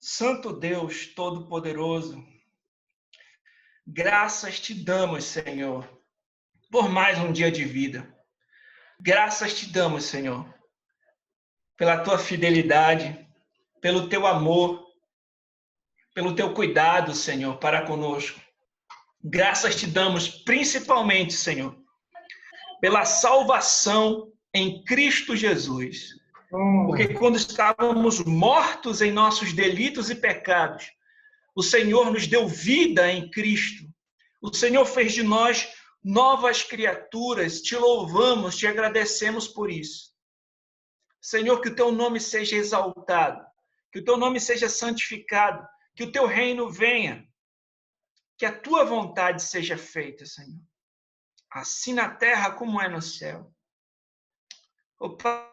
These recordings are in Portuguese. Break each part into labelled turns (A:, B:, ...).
A: Santo Deus Todo-Poderoso, graças te damos, Senhor, por mais um dia de vida. Graças te damos, Senhor, pela tua fidelidade, pelo teu amor, pelo teu cuidado, Senhor, para conosco. Graças te damos principalmente, Senhor, pela salvação em Cristo Jesus. Porque quando estávamos mortos em nossos delitos e pecados, o Senhor nos deu vida em Cristo. O Senhor fez de nós novas criaturas. Te louvamos, te agradecemos por isso. Senhor, que o teu nome seja exaltado, que o teu nome seja santificado, que o teu reino venha, que a tua vontade seja feita, Senhor. Assim na terra como é no céu. Ó Pai,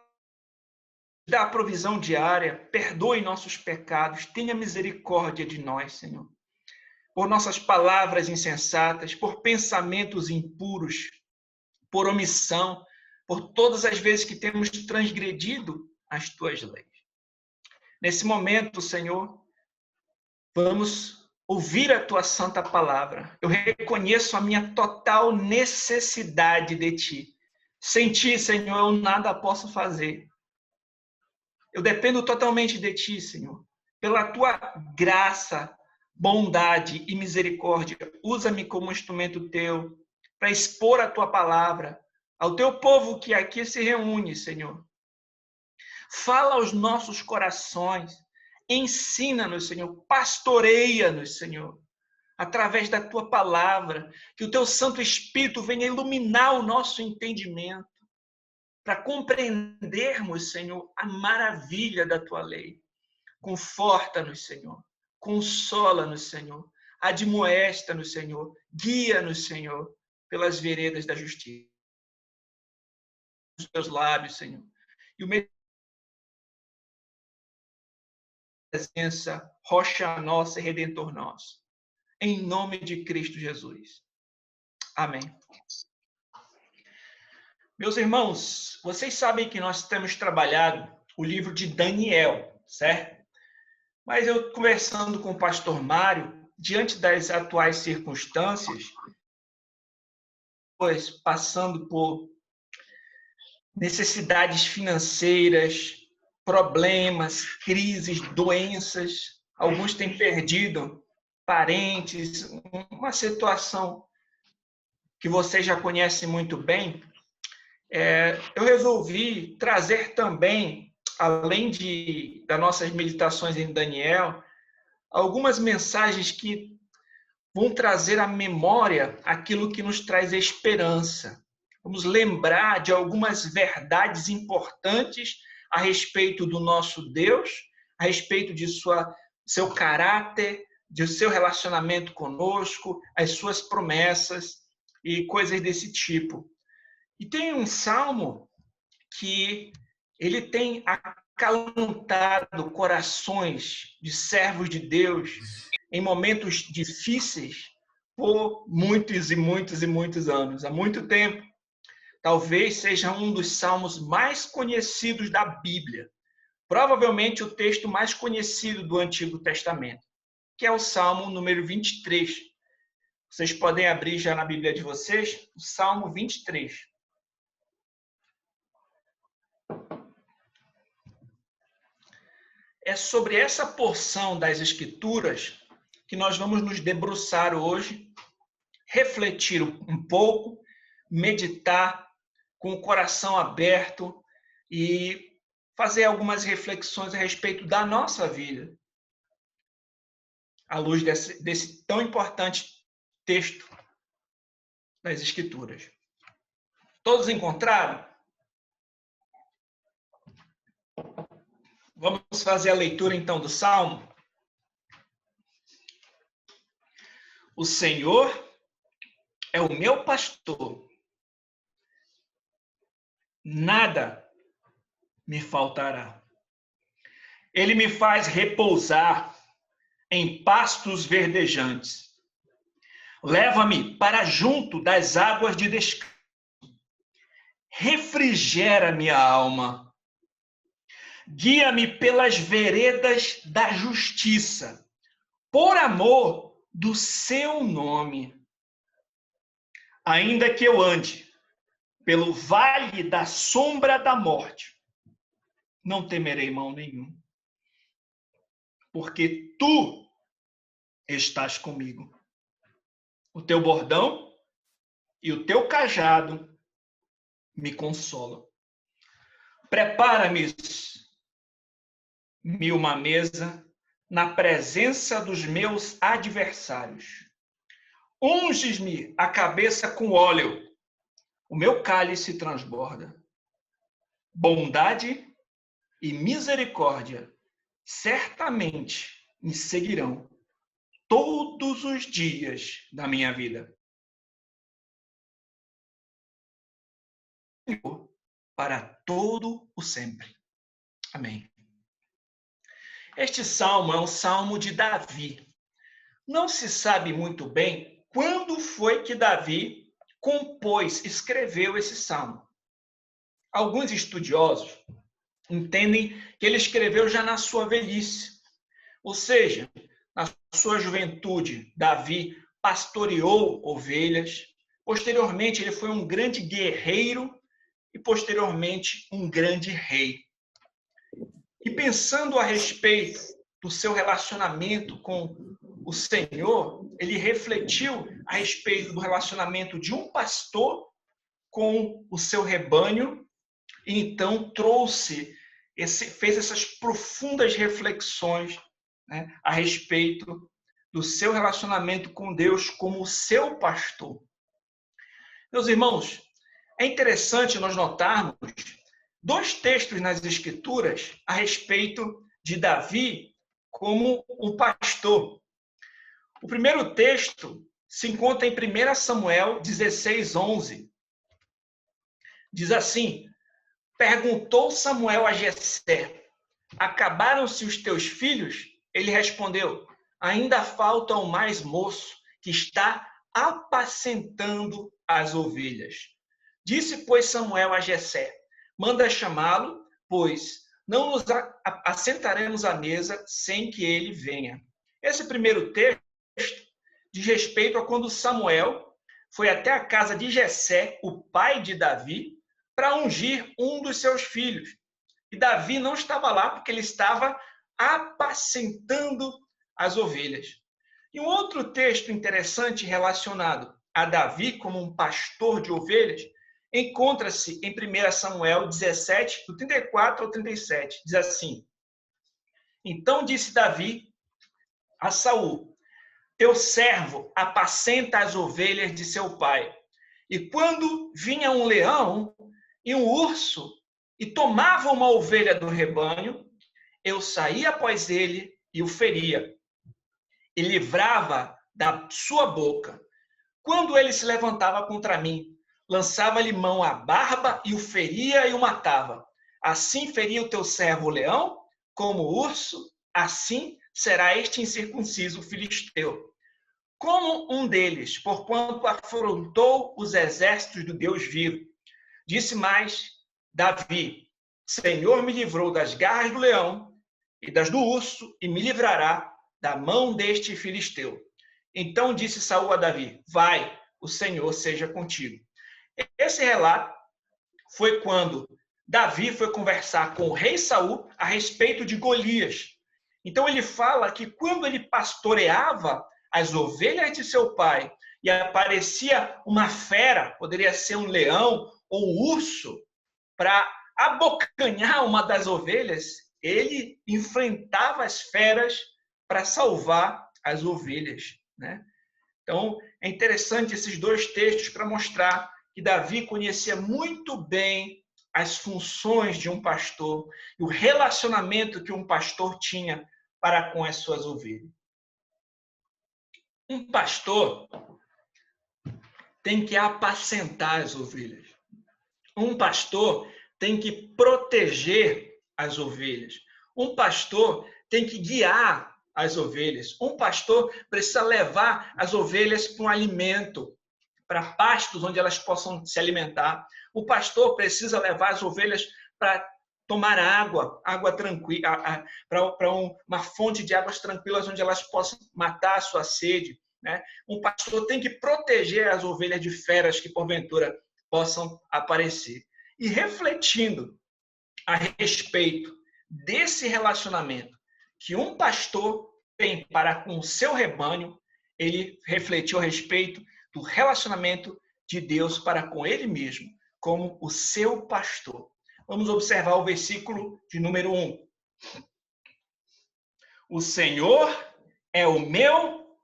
A: dá a provisão diária, perdoe nossos pecados, tenha misericórdia de nós, Senhor. Por nossas palavras insensatas, por pensamentos impuros, por omissão, por todas as vezes que temos transgredido as tuas leis. Nesse momento, Senhor, vamos ouvir a tua santa palavra. Eu reconheço a minha total necessidade de ti. Sem ti, Senhor, eu nada posso fazer. Eu dependo totalmente de ti, Senhor. Pela tua graça, bondade e misericórdia, usa-me como instrumento teu para expor a tua palavra ao teu povo que aqui se reúne, Senhor. Fala aos nossos corações, ensina-nos, Senhor, pastoreia-nos, Senhor, através da tua palavra, que o teu Santo Espírito venha iluminar o nosso entendimento, para compreendermos, Senhor, a maravilha da tua lei. Conforta-nos, Senhor. Consola-nos, Senhor. Admoesta-nos, Senhor. Guia-nos, Senhor, pelas veredas da justiça. Os teus lábios, Senhor. E o meu presença, rocha nossa e redentor nosso. Em nome de Cristo Jesus. Amém. Meus irmãos, vocês sabem que nós temos trabalhado o livro de Daniel, certo? Mas eu, conversando com o pastor Mário, diante das atuais circunstâncias, pois passando por necessidades financeiras, problemas, crises, doenças, alguns têm perdido parentes, uma situação que vocês já conhecem muito bem, eu resolvi trazer também, além das nossas meditações em Daniel, algumas mensagens que vão trazer à memória aquilo que nos traz esperança. Vamos lembrar de algumas verdades importantes a respeito do nosso Deus, a respeito de seu caráter, de seu relacionamento conosco, as suas promessas e coisas desse tipo. E tem um salmo que ele tem acalentado corações de servos de Deus em momentos difíceis por muitos e muitos e muitos anos, há muito tempo. Talvez seja um dos salmos mais conhecidos da Bíblia. Provavelmente o texto mais conhecido do Antigo Testamento, que é o Salmo número 23. Vocês podem abrir já na Bíblia de vocês, o Salmo 23. É sobre essa porção das Escrituras que nós vamos nos debruçar hoje, refletir um pouco, meditar com o coração aberto e fazer algumas reflexões a respeito da nossa vida, à luz desse tão importante texto das Escrituras. Todos encontraram? Vamos fazer a leitura, então, do Salmo? O Senhor é o meu pastor. Nada me faltará. Ele me faz repousar em pastos verdejantes. Leva-me para junto das águas de descanso. Refrigera minha alma. Guia-me pelas veredas da justiça, por amor do seu nome. Ainda que eu ande pelo vale da sombra da morte, não temerei mal nenhum, porque tu estás comigo. O teu bordão e o teu cajado me consolam. Prepara-me uma mesa na presença dos meus adversários. Unges-me a cabeça com óleo, o meu cálice transborda. Bondade e misericórdia certamente me seguirão todos os dias da minha vida. Para todo o sempre. Amém. Este salmo é um salmo de Davi. Não se sabe muito bem quando foi que Davi escreveu esse salmo. Alguns estudiosos entendem que ele escreveu já na sua velhice. Ou seja, na sua juventude, Davi pastoreou ovelhas. Posteriormente, ele foi um grande guerreiro e, posteriormente, um grande rei. E pensando a respeito do seu relacionamento com o Senhor, ele refletiu a respeito do relacionamento de um pastor com o seu rebanho e então fez essas profundas reflexões, né, a respeito do seu relacionamento com Deus como o seu pastor. Meus irmãos, é interessante nós notarmos dois textos nas Escrituras a respeito de Davi como um pastor. O primeiro texto se encontra em 1 Samuel 16:11. Diz assim: perguntou Samuel a Jessé: acabaram-se os teus filhos? Ele respondeu: ainda falta o mais moço, que está apacentando as ovelhas. Disse, pois, Samuel a Jessé: manda chamá-lo, pois não nos assentaremos à mesa sem que ele venha. Esse primeiro texto diz respeito a quando Samuel foi até a casa de Jessé, o pai de Davi, para ungir um dos seus filhos. E Davi não estava lá porque ele estava apacentando as ovelhas. E um outro texto interessante relacionado a Davi como um pastor de ovelhas encontra-se em 1 Samuel 17, do 34 ao 37. Diz assim: então disse Davi a Saul: teu servo apacenta as ovelhas de seu pai. E quando vinha um leão e um urso e tomava uma ovelha do rebanho, eu saía após ele e o feria, e livrava da sua boca. Quando ele se levantava contra mim, lançava-lhe mão à barba e o feria e o matava. Assim feria o teu servo o leão, como o urso, assim será este incircunciso filisteu. Como um deles, porquanto afrontou os exércitos do Deus vivo. Disse mais Davi: Senhor me livrou das garras do leão e das do urso, e me livrará da mão deste filisteu. Então disse Saul a Davi: vai, o Senhor seja contigo. Esse relato foi quando Davi foi conversar com o rei Saul a respeito de Golias. Então ele fala que quando ele pastoreava as ovelhas de seu pai e aparecia uma fera, poderia ser um leão ou um urso, para abocanhar uma das ovelhas, ele enfrentava as feras para salvar as ovelhas, né? Então, é interessante esses dois textos para mostrar que Davi conhecia muito bem as funções de um pastor e o relacionamento que um pastor tinha para com as suas ovelhas. Um pastor tem que apacentar as ovelhas. Um pastor tem que proteger as ovelhas. Um pastor tem que guiar as ovelhas. Um pastor precisa levar as ovelhas para um alimento, para pastos onde elas possam se alimentar. O pastor precisa levar as ovelhas para tomar água tranquila, para uma fonte de águas tranquilas onde elas possam matar a sua sede, né? Um pastor tem que proteger as ovelhas de feras que porventura possam aparecer. E refletindo a respeito desse relacionamento que um pastor tem para com o seu rebanho, ele refletiu a respeito do relacionamento de Deus para com ele mesmo, como o seu pastor. Vamos observar o versículo de número 1. O Senhor é o meu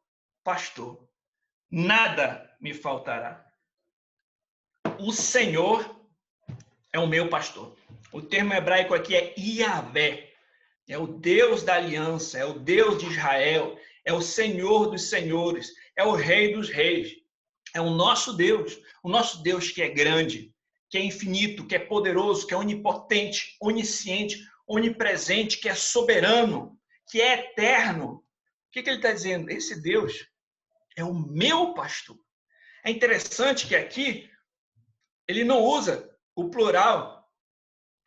A: pastor, nada me faltará. O Senhor é o meu pastor. O termo hebraico aqui é Yahvé. É o Deus da aliança, é o Deus de Israel, é o Senhor dos senhores, é o Rei dos reis. É o nosso Deus que é grande, que é infinito, que é poderoso, que é onipotente, onisciente, onipresente, que é soberano, que é eterno. O que ele está dizendo? Esse Deus é o meu pastor. É interessante que aqui ele não usa o plural.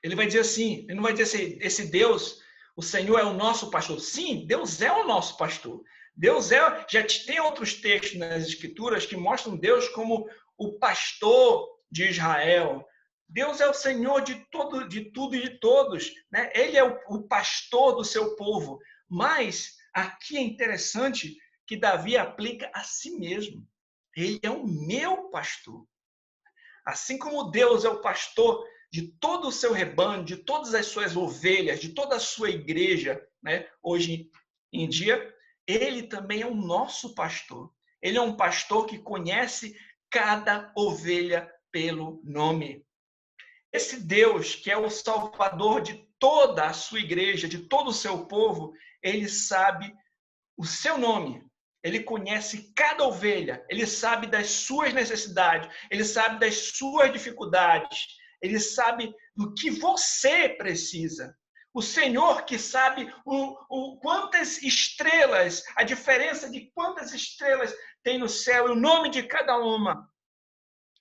A: Ele vai dizer assim, ele não vai dizer assim, esse Deus, o Senhor é o nosso pastor. Sim, Deus é o nosso pastor. Deus é, já tem outros textos nas Escrituras que mostram Deus como o pastor de Israel. Deus é o Senhor de tudo e de todos, né? Ele é o pastor do seu povo. Mas aqui é interessante que Davi aplica a si mesmo. Ele é o meu pastor. Assim como Deus é o pastor de todo o seu rebanho, de todas as suas ovelhas, de toda a sua igreja, né? Hoje em dia, ele também é o nosso pastor. Ele é um pastor que conhece cada ovelha pelo nome. Esse Deus, que é o salvador de toda a sua igreja, de todo o seu povo, ele sabe o seu nome. Ele conhece cada ovelha, ele sabe das suas necessidades, ele sabe das suas dificuldades, ele sabe do que você precisa. O Senhor que sabe quantas estrelas, a diferença de quantas estrelas tem no céu, e o nome de cada uma.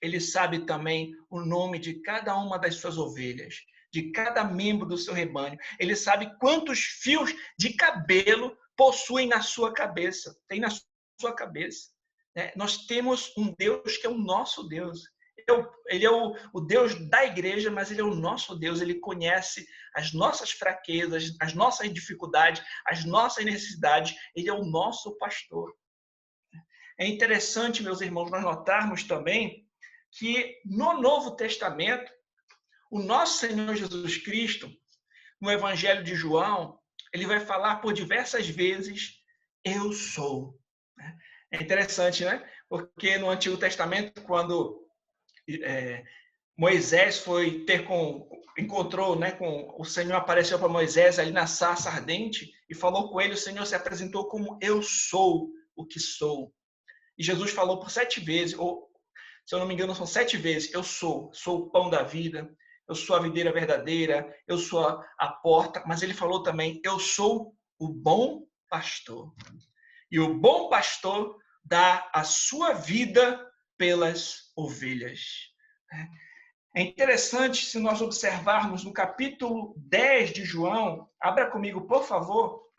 A: Ele sabe também o nome de cada uma das suas ovelhas, de cada membro do seu rebanho. Ele sabe quantos fios de cabelo possuem na sua cabeça, tem na sua cabeça. Nós temos um Deus que é o nosso Deus. Ele é o Deus da igreja, mas ele é o nosso Deus. Ele conhece as nossas fraquezas, as nossas dificuldades, as nossas necessidades. Ele é o nosso pastor. É interessante, meus irmãos, nós notarmos também que no Novo Testamento, o nosso Senhor Jesus Cristo, no Evangelho de João, ele vai falar por diversas vezes, eu sou. É interessante, né? Porque no Antigo Testamento, quando Moisés encontrou, né, com o Senhor, apareceu para Moisés ali na sarça ardente e falou com ele, o Senhor se apresentou como eu sou o que sou. E Jesus falou por 7 vezes, ou se eu não me engano, são 7 vezes, eu sou o pão da vida, eu sou a videira verdadeira, eu sou a porta, mas ele falou também, eu sou o bom pastor. E o bom pastor dá a sua vida pelas ovelhas. É interessante se nós observarmos no capítulo 10 de João, abra comigo, por favor,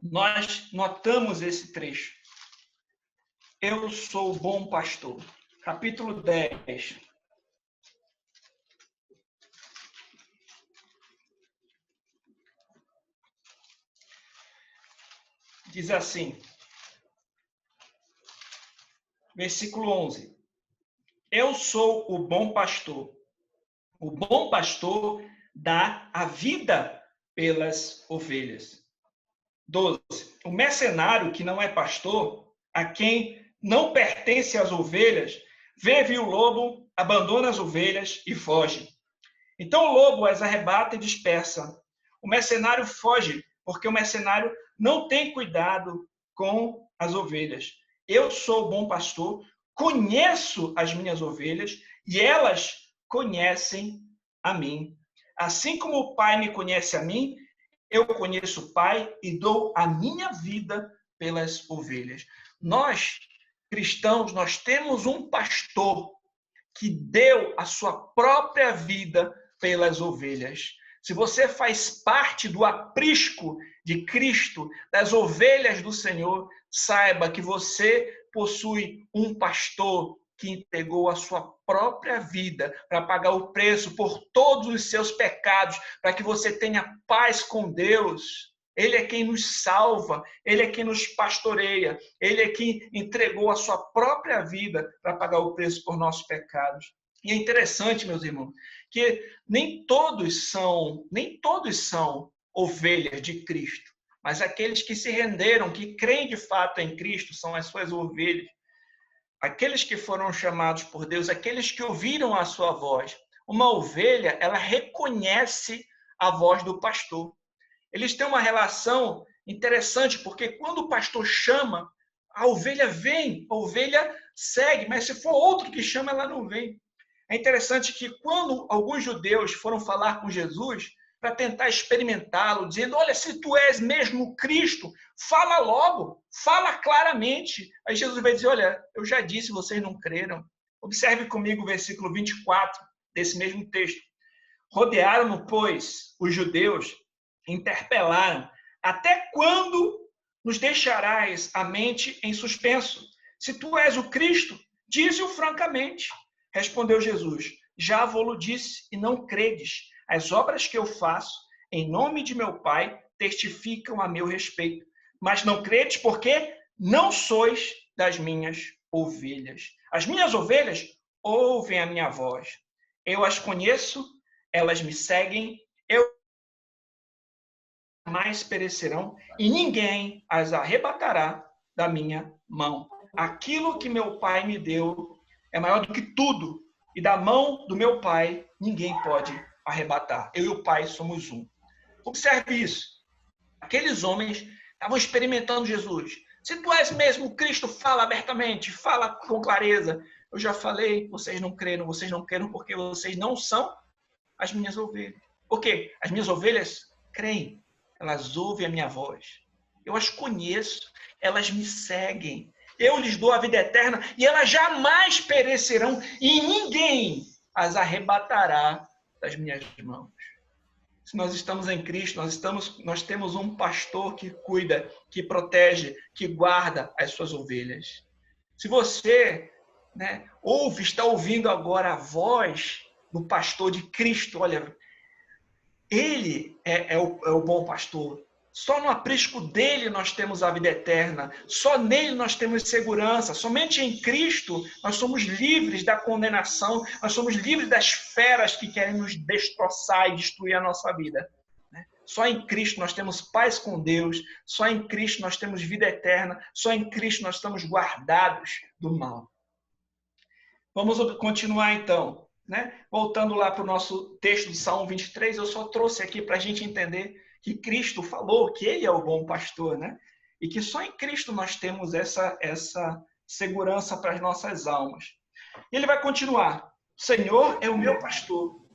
A: nós notamos esse trecho. Eu sou o bom pastor. Capítulo 10. Diz assim, versículo 11. Eu sou o bom pastor. O bom pastor dá a vida pelas ovelhas. 12. O mercenário que não é pastor, a quem não pertence às ovelhas, vê o lobo, abandona as ovelhas e foge. Então o lobo as arrebata e dispersa. O mercenário foge, porque o mercenário não tem cuidado com as ovelhas. Eu sou o bom pastor, conheço as minhas ovelhas e elas conhecem a mim. Assim como o Pai me conhece a mim, eu conheço o Pai e dou a minha vida pelas ovelhas. Nós, cristãos, nós temos um pastor que deu a sua própria vida pelas ovelhas. Se você faz parte do aprisco de Cristo, das ovelhas do Senhor, saiba que você possui um pastor que entregou a sua própria vida para pagar o preço por todos os seus pecados, para que você tenha paz com Deus. Ele é quem nos salva, ele é quem nos pastoreia, ele é quem entregou a sua própria vida para pagar o preço por nossos pecados. E é interessante, meus irmãos, que nem todos são ovelhas de Cristo, mas aqueles que se renderam, que creem de fato em Cristo, são as suas ovelhas. Aqueles que foram chamados por Deus, aqueles que ouviram a sua voz. Uma ovelha, ela reconhece a voz do pastor. Eles têm uma relação interessante, porque quando o pastor chama, a ovelha vem, a ovelha segue, mas se for outro que chama, ela não vem. É interessante que quando alguns judeus foram falar com Jesus para tentar experimentá-lo, dizendo, olha, se tu és mesmo Cristo, fala logo, fala claramente. Aí Jesus vai dizer, olha, eu já disse, vocês não creram. Observe comigo o versículo 24 desse mesmo texto. Rodearam-no, pois, os judeus, interpelaram, até quando nos deixarás a mente em suspenso? Se tu és o Cristo, dize-o francamente. Respondeu Jesus, já vou-lo disse e não credes. As obras que eu faço, em nome de meu Pai, testificam a meu respeito. Mas não credes porque não sois das minhas ovelhas. As minhas ovelhas ouvem a minha voz. Eu as conheço, elas me seguem, eu mais perecerão e ninguém as arrebatará da minha mão. Aquilo que meu Pai me deu é maior do que tudo, e da mão do meu Pai ninguém pode arrebatar. Eu e o Pai somos um. Observe isso. Aqueles homens estavam experimentando Jesus. Se tu és mesmo Cristo, fala abertamente, fala com clareza. Eu já falei, vocês não creram porque vocês não são as minhas ovelhas. Por quê? As minhas ovelhas creem, elas ouvem a minha voz. Eu as conheço, elas me seguem. Eu lhes dou a vida eterna e elas jamais perecerão e ninguém as arrebatará das minhas mãos. Se nós estamos em Cristo, nós temos um pastor que cuida, que protege, que guarda as suas ovelhas. Se você está ouvindo agora a voz do pastor de Cristo, olha, ele é o bom pastor. Só no aprisco dele nós temos a vida eterna. Só nele nós temos segurança. Somente em Cristo nós somos livres da condenação. Nós somos livres das feras que querem nos destroçar e destruir a nossa vida. Só em Cristo nós temos paz com Deus. Só em Cristo nós temos vida eterna. Só em Cristo nós estamos guardados do mal. Vamos continuar então. Voltando lá para o nosso texto do Salmo 23, eu só trouxe aqui para a gente entender que Cristo falou que ele é o bom pastor, e que só em Cristo nós temos essa segurança para as nossas almas. E ele vai continuar, o Senhor é o meu pastor,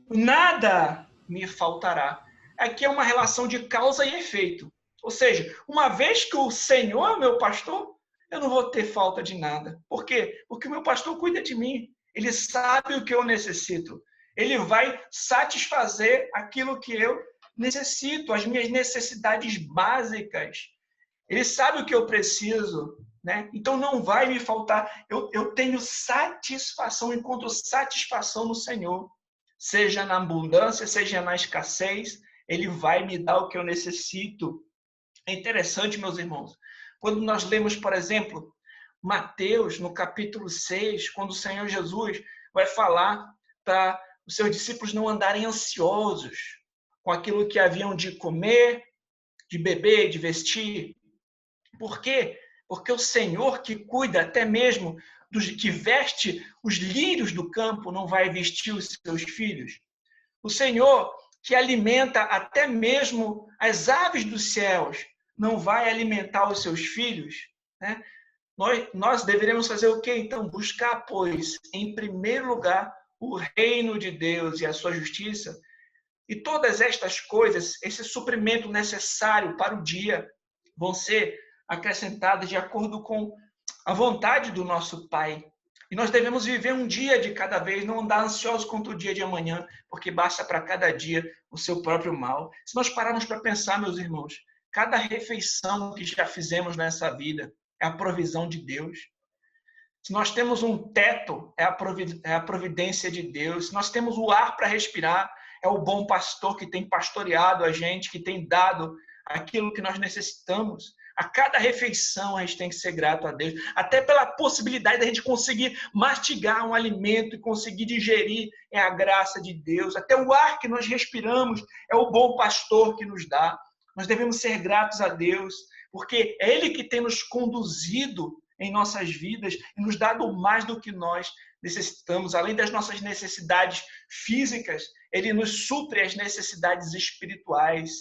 A: nada me faltará. Aqui é uma relação de causa e efeito, ou seja, uma vez que o Senhor é o meu pastor, eu não vou ter falta de nada. Por quê? Porque o meu pastor cuida de mim, ele sabe o que eu necessito, ele vai satisfazer aquilo que eu necessito, as minhas necessidades básicas. Ele sabe o que eu preciso, Então não vai me faltar. Eu tenho satisfação, encontro satisfação no Senhor. Seja na abundância, seja na escassez, ele vai me dar o que eu necessito. É interessante, meus irmãos, quando nós lemos, por exemplo, Mateus, no capítulo 6, quando o Senhor Jesus vai falar para os seus discípulos não andarem ansiosos com aquilo que haviam de comer, de beber, de vestir. Por quê? Porque o Senhor que cuida até mesmo que veste os lírios do campo não vai vestir os seus filhos. O Senhor que alimenta até mesmo as aves dos céus não vai alimentar os seus filhos, Nós deveremos fazer o quê? Então, buscar, pois, em primeiro lugar, o reino de Deus e a sua justiça. E todas estas coisas, esse suprimento necessário para o dia, vão ser acrescentadas de acordo com a vontade do nosso Pai. E nós devemos viver um dia de cada vez, não andar ansiosos contra o dia de amanhã, porque basta para cada dia o seu próprio mal. Se nós pararmos para pensar, meus irmãos, cada refeição que já fizemos nessa vida é a provisão de Deus. Se nós temos um teto, é a providência de Deus. Se nós temos o ar para respirar, é o bom pastor que tem pastoreado a gente, que tem dado aquilo que nós necessitamos. A cada refeição a gente tem que ser grato a Deus, até pela possibilidade da gente conseguir mastigar um alimento e conseguir digerir, é a graça de Deus. Até o ar que nós respiramos é o bom pastor que nos dá. Nós devemos ser gratos a Deus, porque é Ele que tem nos conduzido em nossas vidas e nos dado mais do que nós necessitamos. Além das nossas necessidades físicas, Ele nos supre as necessidades espirituais.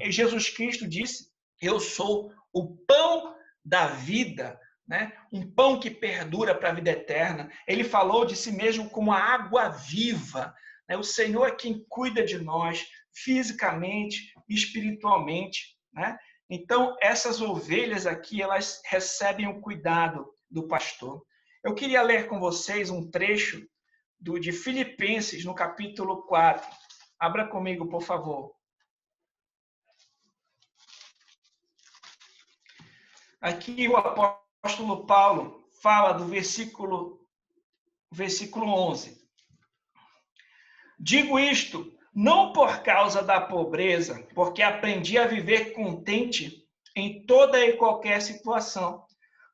A: Jesus Cristo disse: eu sou o pão da vida, né? Um pão que perdura para a vida eterna. Ele falou de si mesmo como a água viva. O Senhor é quem cuida de nós fisicamente e espiritualmente, né? Então, essas ovelhas aqui, elas recebem o cuidado do pastor. Eu queria ler com vocês um trecho de Filipenses, no capítulo 4. Abra comigo, por favor. Aqui o apóstolo Paulo fala do versículo 11. Digo isto não por causa da pobreza, porque aprendi a viver contente em toda e qualquer situação.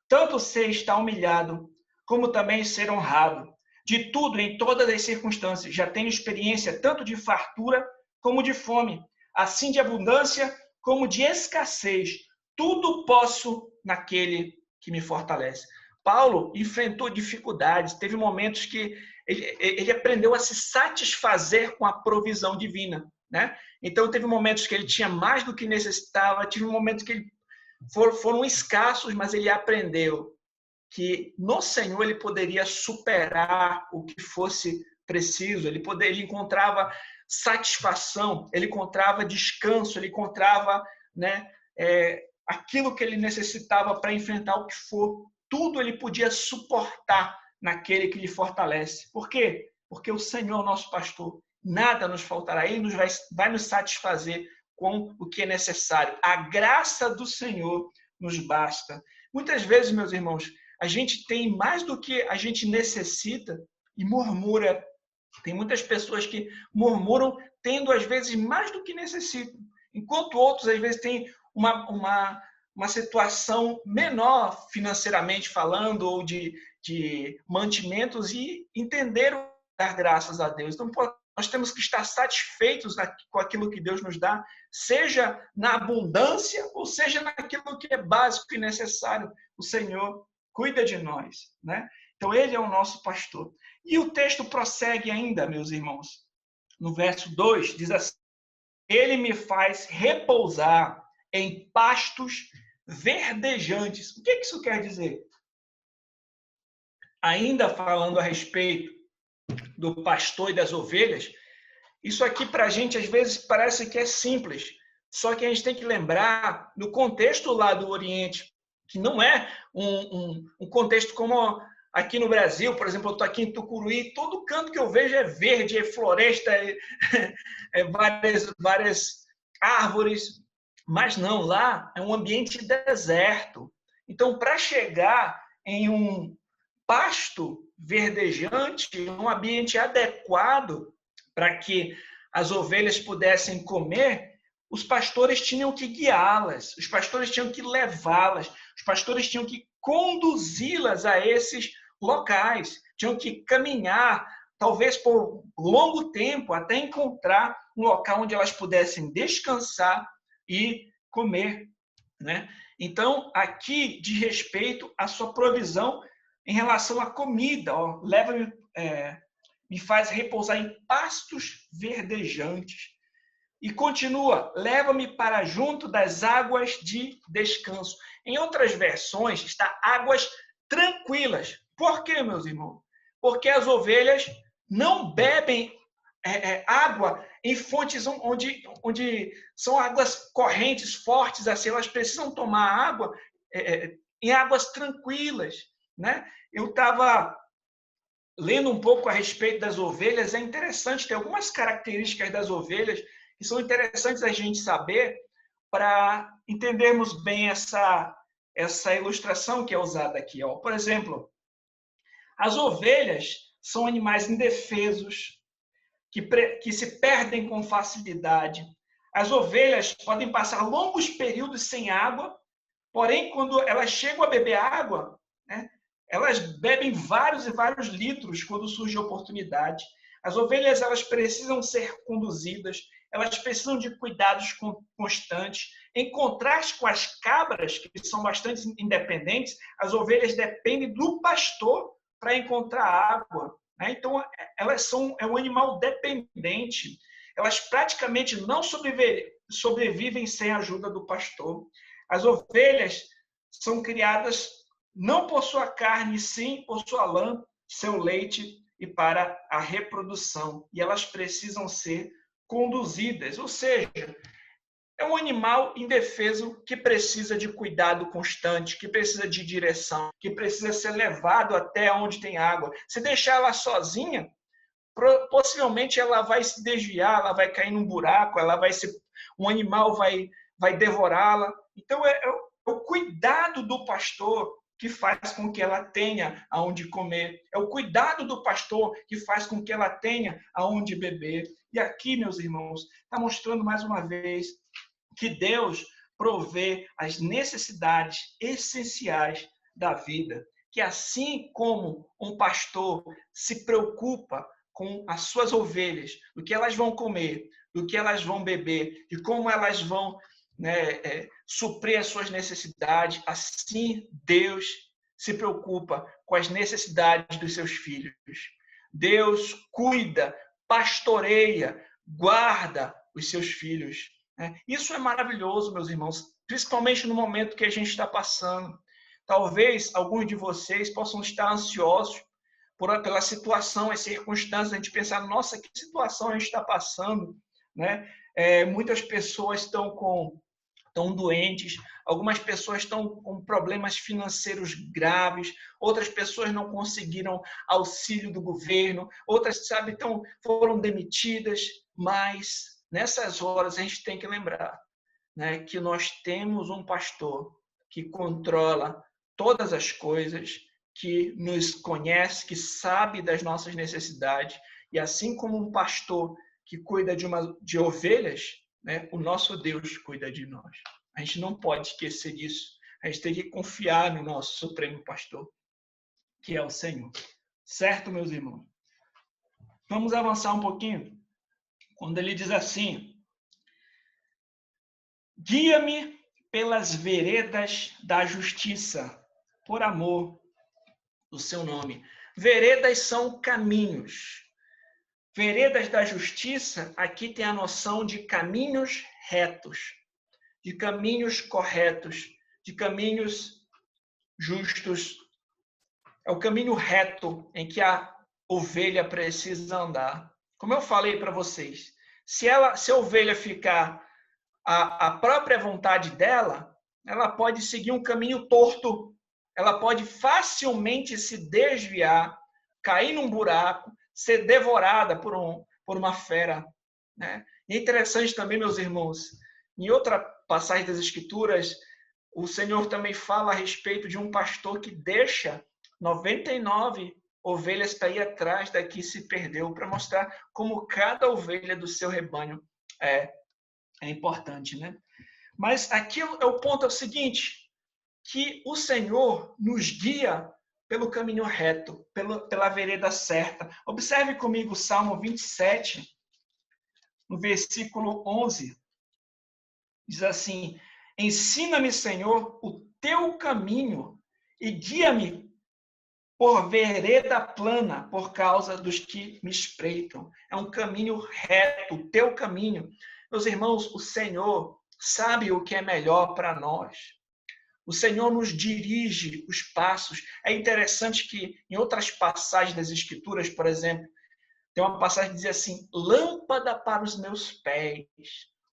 A: Tanto ser estar humilhado, como também ser honrado. De tudo, em todas as circunstâncias, já tenho experiência tanto de fartura como de fome, assim de abundância como de escassez. Tudo posso naquele que me fortalece. Paulo enfrentou dificuldades, teve momentos que ele aprendeu a se satisfazer com a provisão divina, né? Então, teve momentos que ele tinha mais do que necessitava, teve momentos que foram escassos, mas ele aprendeu que no Senhor ele poderia superar o que fosse preciso, ele encontrava satisfação, ele encontrava descanso, ele encontrava, né, aquilo que ele necessitava para enfrentar o que for. Tudo ele podia suportar naquele que lhe fortalece. Por quê? Porque o Senhor é o nosso pastor. Nada nos faltará. Ele vai nos satisfazer com o que é necessário. A graça do Senhor nos basta. Muitas vezes, meus irmãos, a gente tem mais do que a gente necessita e murmura. Tem muitas pessoas que murmuram tendo, às vezes, mais do que necessitam. Enquanto outros, às vezes, têm uma situação menor financeiramente falando ou de mantimentos e entenderam dar graças a Deus. Então, nós temos que estar satisfeitos com aquilo que Deus nos dá, seja na abundância ou seja naquilo que é básico e necessário. O Senhor cuida de nós, né? Então, Ele é o nosso pastor. E o texto prossegue ainda, meus irmãos. No verso 2, diz assim: Ele me faz repousar em pastos verdejantes. O que isso quer dizer? Ainda falando a respeito do pastor e das ovelhas, isso aqui para a gente às vezes parece que é simples, só que a gente tem que lembrar do contexto lá do Oriente, que não é um contexto como aqui no Brasil. Por exemplo, eu estou aqui em Tucuruí, todo canto que eu vejo é verde, é floresta, várias árvores, mas não, lá é um ambiente deserto. Então, para chegar em um pasto verdejante, um ambiente adequado para que as ovelhas pudessem comer, os pastores tinham que guiá-las, os pastores tinham que levá-las, os pastores tinham que conduzi-las a esses locais, tinham que caminhar, talvez por longo tempo, até encontrar um local onde elas pudessem descansar e comer, né? Então, aqui diz respeito à sua provisão em relação à comida. Leva-me, me faz repousar em pastos verdejantes. E continua: leva-me para junto das águas de descanso. Em outras versões está águas tranquilas. Por quê, meus irmãos? Porque as ovelhas não bebem água em fontes onde são águas correntes, fortes, assim. Elas precisam tomar água em águas tranquilas. né? Eu estava lendo um pouco a respeito das ovelhas. É interessante, tem algumas características das ovelhas que são interessantes a gente saber para entendermos bem essa ilustração que é usada aqui. Ó. Por exemplo, as ovelhas são animais indefesos, que se perdem com facilidade. As ovelhas podem passar longos períodos sem água, porém, quando elas chegam a beber água, né, elas bebem vários e vários litros quando surge a oportunidade. As ovelhas elas precisam ser conduzidas, elas precisam de cuidados constantes. Em contraste com as cabras, que são bastante independentes, as ovelhas dependem do pastor para encontrar água. Então, elas é um animal dependente. Elas praticamente não sobrevivem sem a ajuda do pastor. As ovelhas são criadas não por sua carne, sim por sua lã, seu leite e para a reprodução. E elas precisam ser conduzidas, ou seja, é um animal indefeso que precisa de cuidado constante, que precisa de direção, que precisa ser levado até onde tem água. Se deixar ela sozinha, possivelmente ela vai se desviar, ela vai cair num buraco, um animal vai devorá-la. Então é o cuidado do pastor que faz com que ela tenha aonde comer. É o cuidado do pastor que faz com que ela tenha aonde beber. E aqui, meus irmãos, está mostrando mais uma vez que Deus provê as necessidades essenciais da vida. Que assim como um pastor se preocupa com as suas ovelhas, do que elas vão comer, do que elas vão beber, de como elas vão suprir as suas necessidades, assim Deus se preocupa com as necessidades dos seus filhos. Deus cuida, pastoreia, guarda os seus filhos. Isso é maravilhoso, meus irmãos, principalmente no momento que a gente está passando. Talvez alguns de vocês possam estar ansiosos pela situação, as circunstâncias, a gente pensar, nossa, que situação a gente está passando, né? Muitas pessoas estão doentes, algumas pessoas estão com problemas financeiros graves, outras pessoas não conseguiram auxílio do governo, outras, foram demitidas, mas nessas horas a gente tem que lembrar, né, que nós temos um pastor que controla todas as coisas, que nos conhece, que sabe das nossas necessidades, e assim como um pastor que cuida de ovelhas, né, o nosso Deus cuida de nós. A gente não pode esquecer disso. A gente tem que confiar no nosso Supremo Pastor, que é o Senhor. Certo, meus irmãos? Vamos avançar um pouquinho. Quando ele diz assim: guia-me pelas veredas da justiça, por amor do seu nome. Veredas são caminhos. Veredas da justiça, aqui tem a noção de caminhos retos, de caminhos corretos, de caminhos justos. É o caminho reto em que a ovelha precisa andar. Como eu falei para vocês, se a ovelha ficar a própria vontade dela, ela pode seguir um caminho torto, ela pode facilmente se desviar, cair num buraco, ser devorada por uma fera. Né? E é interessante também, meus irmãos, em outra passagem das Escrituras, o Senhor também fala a respeito de um pastor que deixa 99 ovelhas para ir atrás da que se perdeu, para mostrar como cada ovelha do seu rebanho é importante, né? Mas aqui o ponto é o seguinte, que o Senhor nos guia pelo caminho reto, pela vereda certa. Observe comigo o Salmo 27, no versículo 11. Diz assim: ensina-me, Senhor, o teu caminho e guia-me por vereda plana, por causa dos que me espreitam. É um caminho reto, o teu caminho. Meus irmãos, o Senhor sabe o que é melhor para nós. O Senhor nos dirige os passos. É interessante que em outras passagens das Escrituras, por exemplo, tem uma passagem que diz assim: lâmpada para os meus pés,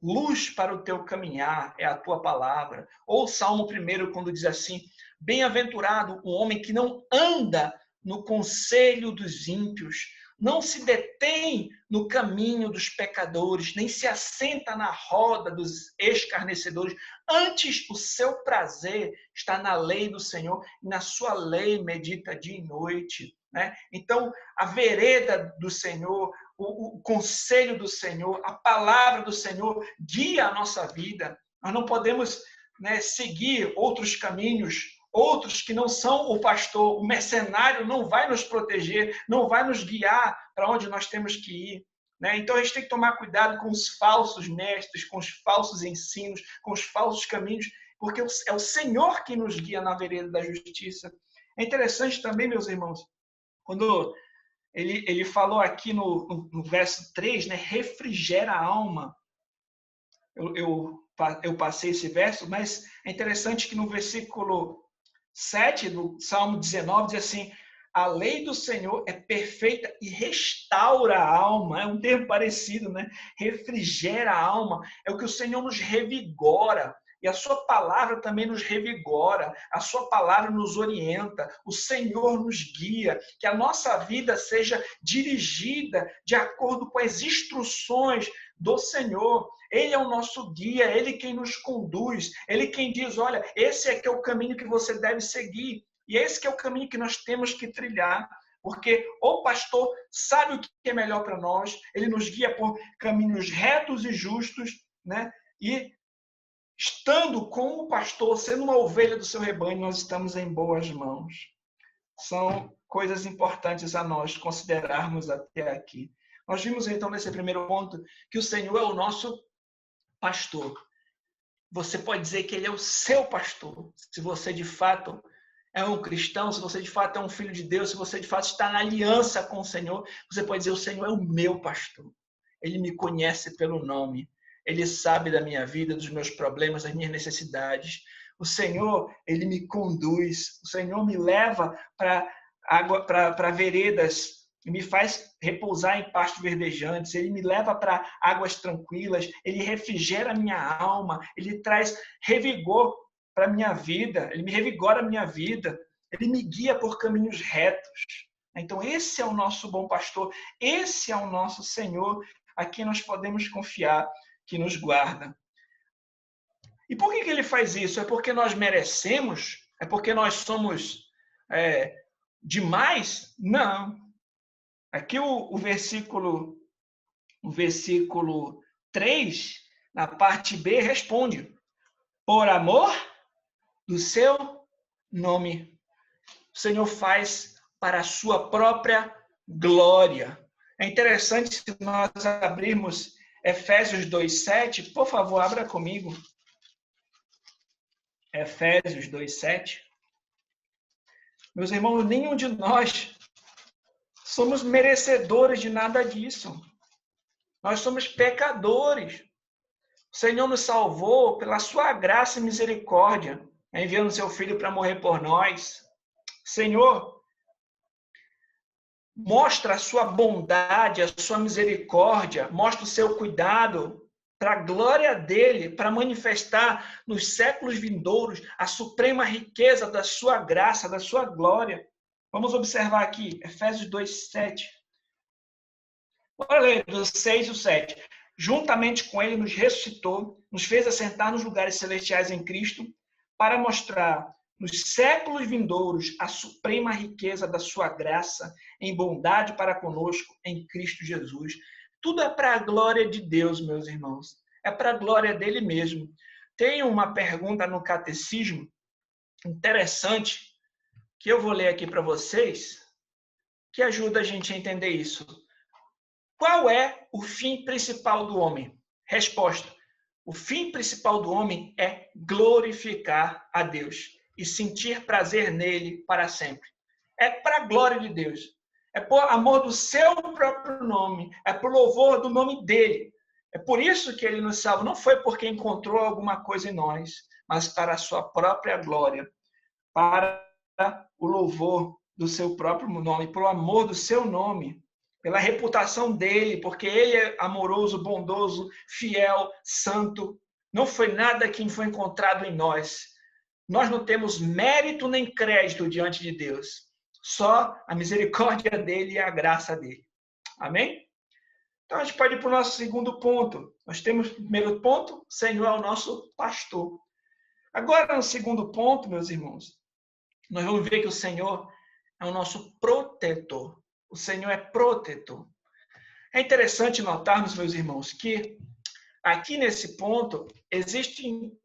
A: Luz para o teu caminhar é a tua palavra. Ou o Salmo 1, quando diz assim: bem-aventurado o homem que não anda no conselho dos ímpios, não se detém no caminho dos pecadores, nem se assenta na roda dos escarnecedores. Antes, o seu prazer está na lei do Senhor, e na sua lei medita dia e noite. Né? Então, a vereda do Senhor, o conselho do Senhor, a palavra do Senhor guia a nossa vida. Nós não podemos, né, seguir outros caminhos, outros que não são o pastor. O mercenário não vai nos proteger, não vai nos guiar para onde nós temos que ir. Né? Então, a gente tem que tomar cuidado com os falsos mestres, com os falsos ensinos, com os falsos caminhos, porque é o Senhor que nos guia na vereda da justiça. É interessante também, meus irmãos, quando ele falou aqui no verso 3, né, refrigera a alma. Eu passei esse verso, mas é interessante que no versículo 7 do Salmo 19 diz assim: a lei do Senhor é perfeita e restaura a alma. É um termo parecido, né? Refrigera a alma. É o que o Senhor nos revigora. E a sua palavra também nos revigora, a sua palavra nos orienta, o Senhor nos guia, que a nossa vida seja dirigida de acordo com as instruções do Senhor. Ele é o nosso guia, Ele quem nos conduz, Ele quem diz, olha, esse é que é o caminho que você deve seguir, e esse que é o caminho que nós temos que trilhar, porque o pastor sabe o que é melhor para nós, ele nos guia por caminhos retos e justos, né? E estando com o pastor, sendo uma ovelha do seu rebanho, nós estamos em boas mãos. São coisas importantes a nós considerarmos até aqui. Nós vimos então nesse primeiro ponto que o Senhor é o nosso pastor. Você pode dizer que ele é o seu pastor, se você de fato é um cristão, se você de fato é um filho de Deus, se você de fato está na aliança com o Senhor, você pode dizer, o Senhor é o meu pastor. Ele me conhece pelo nome. Ele sabe da minha vida, dos meus problemas, das minhas necessidades. O Senhor, ele me conduz. O Senhor me leva para veredas e me faz repousar em pastos verdejantes. Ele me leva para águas tranquilas. Ele refrigera a minha alma. Ele traz revigor para a minha vida. Ele me revigora a minha vida. Ele me guia por caminhos retos. Então, esse é o nosso bom pastor. Esse é o nosso Senhor, a quem nós podemos confiar, que nos guarda. E por que ele faz isso? É porque nós merecemos? É porque nós somos demais? Não. Aqui o versículo 3, na parte B, responde: por amor do seu nome. O Senhor faz para a sua própria glória. É interessante se nós abrirmos Efésios 2:7, por favor, abra comigo. Efésios 2:7. Meus irmãos, nenhum de nós somos merecedores de nada disso. Nós somos pecadores. O Senhor nos salvou pela sua graça e misericórdia, enviando seu Filho para morrer por nós. Senhor, mostra a sua bondade, a sua misericórdia, mostra o seu cuidado para a glória dele, para manifestar nos séculos vindouros a suprema riqueza da sua graça, da sua glória. Vamos observar aqui, Efésios 2:7. Bora ler do 6 e o 7. Juntamente com ele nos ressuscitou, nos fez assentar nos lugares celestiais em Cristo, para mostrar nos séculos vindouros a suprema riqueza da sua graça em bondade para conosco em Cristo Jesus. Tudo é para a glória de Deus, meus irmãos. É para a glória dele mesmo. Tem uma pergunta no catecismo interessante que eu vou ler aqui para vocês, que ajuda a gente a entender isso. Qual é o fim principal do homem? Resposta: o fim principal do homem é glorificar a Deus e sentir prazer nele para sempre. É para a glória de Deus. É por amor do seu próprio nome. É por louvor do nome dele. É por isso que ele nos salva. Não foi porque encontrou alguma coisa em nós, mas para a sua própria glória. Para o louvor do seu próprio nome. Pelo amor do seu nome. pela reputação dele, porque ele é amoroso, bondoso, fiel, santo. Não foi nada que foi encontrado em nós. Nós não temos mérito nem crédito diante de Deus. Só a misericórdia dele e a graça dele. Amém? Então a gente pode ir para o nosso segundo ponto. Nós temos o primeiro ponto, o Senhor é o nosso pastor. Agora, no segundo ponto, meus irmãos, nós vamos ver que o Senhor é o nosso protetor. O Senhor é protetor. É interessante notarmos, meus irmãos, que aqui nesse ponto existem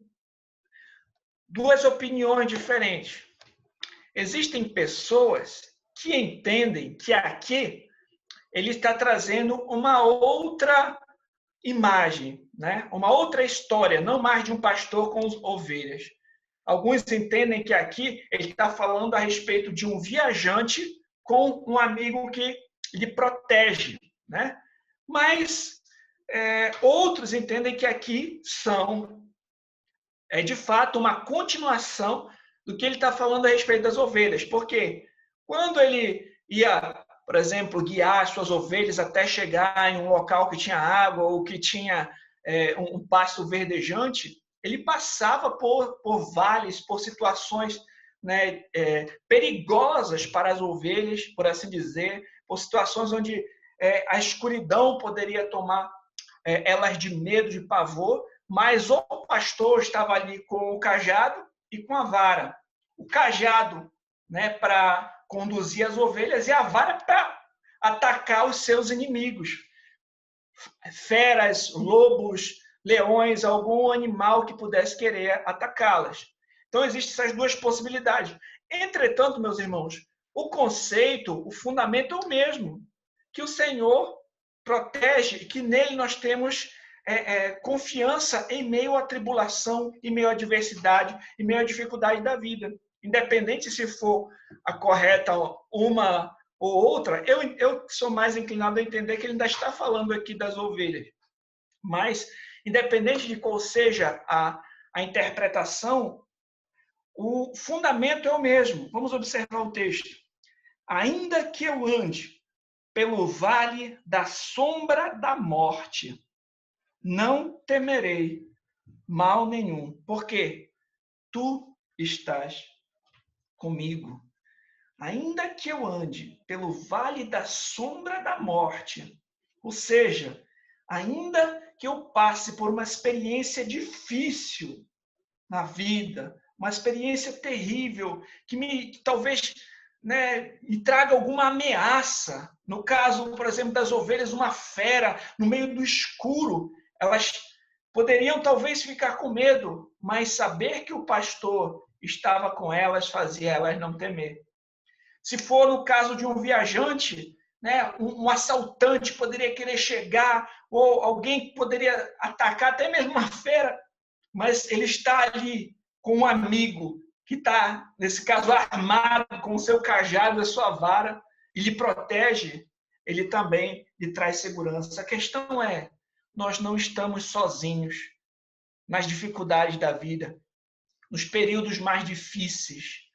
A: duas opiniões diferentes. Existem pessoas que entendem que aqui ele está trazendo uma outra imagem, né? Uma outra história, não mais de um pastor com ovelhas. Alguns entendem que aqui ele está falando a respeito de um viajante com um amigo que lhe protege, né? Mas outros entendem que aqui é de fato uma continuação do que ele está falando a respeito das ovelhas. Porque quando ele ia, por exemplo, guiar suas ovelhas até chegar em um local que tinha água ou que tinha um pasto verdejante, ele passava por vales, por situações, né, perigosas para as ovelhas, por assim dizer, por situações onde a escuridão poderia tomar elas de medo, de pavor, mas o pastor estava ali com o cajado e com a vara. O cajado, né, para conduzir as ovelhas e a vara para atacar os seus inimigos. Feras, lobos, leões, algum animal que pudesse querer atacá-las. Então, existem essas duas possibilidades. Entretanto, meus irmãos, o conceito, o fundamento é o mesmo, que o Senhor protege e que nele nós temos confiança em meio à tribulação, em meio à adversidade, em meio à dificuldade da vida. Independente se for a correta uma ou outra, eu sou mais inclinado a entender que ele ainda está falando aqui das ovelhas. Mas, independente de qual seja a interpretação, o fundamento é o mesmo. Vamos observar o texto. Ainda que eu ande pelo vale da sombra da morte, não temerei mal nenhum, porque tu estás comigo. Ainda que eu ande pelo vale da sombra da morte, ou seja, ainda que eu passe por uma experiência difícil na vida, uma experiência terrível, que talvez, né, me traga alguma ameaça. No caso, por exemplo, das ovelhas, uma fera no meio do escuro, elas poderiam talvez ficar com medo, mas saber que o pastor estava com elas fazia elas não temer. Se for no caso de um viajante, né, um assaltante poderia querer chegar, ou alguém poderia atacar, até mesmo uma fera, mas ele está ali com um amigo que está, nesse caso, armado com o seu cajado, a sua vara, e lhe protege, ele também lhe traz segurança. A questão é, nós não estamos sozinhos nas dificuldades da vida, nos períodos mais difíceis,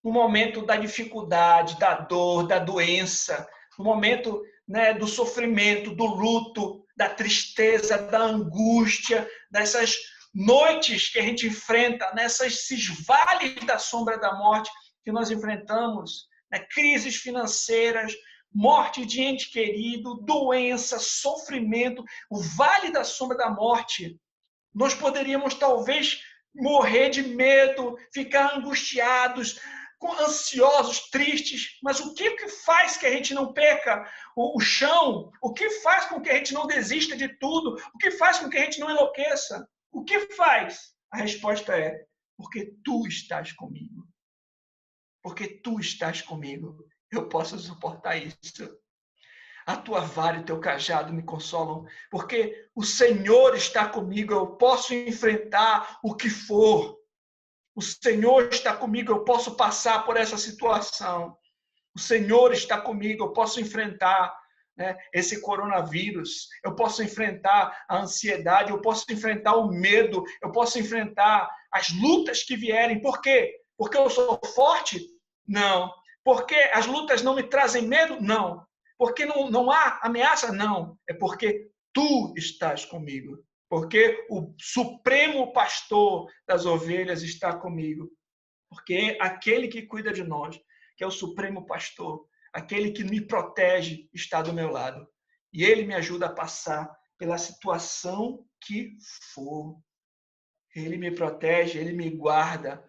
A: no momento da dificuldade, da dor, da doença, no momento, né, do sofrimento, do luto, da tristeza, da angústia, dessas noites que a gente enfrenta, nesses vales da sombra da morte que nós enfrentamos, né, crises financeiras, morte de ente querido, doença, sofrimento, o vale da sombra da morte. Nós poderíamos talvez morrer de medo, ficar angustiados, ansiosos, tristes, mas o que faz que a gente não perca o chão? O que faz com que a gente não desista de tudo? O que faz com que a gente não enlouqueça? O que faz? A resposta é, porque tu estás comigo. Porque tu estás comigo. Eu posso suportar isso. A tua vara e o teu cajado me consolam, porque o Senhor está comigo, eu posso enfrentar o que for. O Senhor está comigo, eu posso passar por essa situação. O Senhor está comigo, eu posso enfrentar, né, esse coronavírus. Eu posso enfrentar a ansiedade, eu posso enfrentar o medo, eu posso enfrentar as lutas que vierem. Por quê? Porque eu sou forte? Não. Porque as lutas não me trazem medo? Não. Porque não há ameaça? Não. É porque tu estás comigo. Porque o supremo pastor das ovelhas está comigo. Porque aquele que cuida de nós, que é o supremo pastor, aquele que me protege, está do meu lado. E ele me ajuda a passar pela situação que for. Ele me protege, ele me guarda.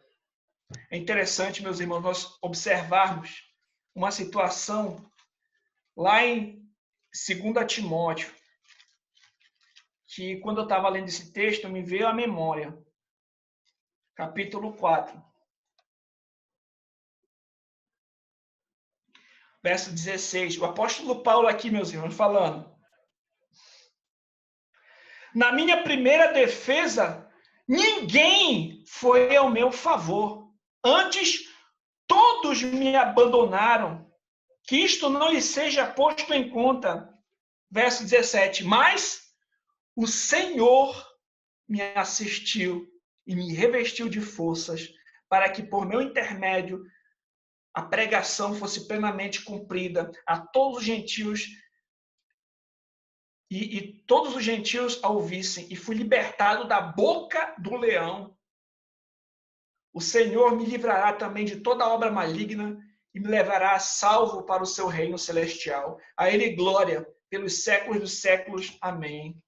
A: É interessante, meus irmãos, nós observarmos uma situação lá em 2 Timóteo, que quando eu estava lendo esse texto, me veio à memória. Capítulo 4. Verso 16. O apóstolo Paulo aqui, meus irmãos, falando. Na minha primeira defesa, ninguém foi ao meu favor. Antes, todos me abandonaram. Que isto não lhe seja posto em conta. Verso 17. Mas o Senhor me assistiu e me revestiu de forças para que, por meu intermédio, a pregação fosse plenamente cumprida a todos os gentios e todos os gentios a ouvissem, e fui libertado da boca do leão. O Senhor me livrará também de toda obra maligna e me levará salvo para o seu reino celestial. A ele glória pelos séculos dos séculos. Amém.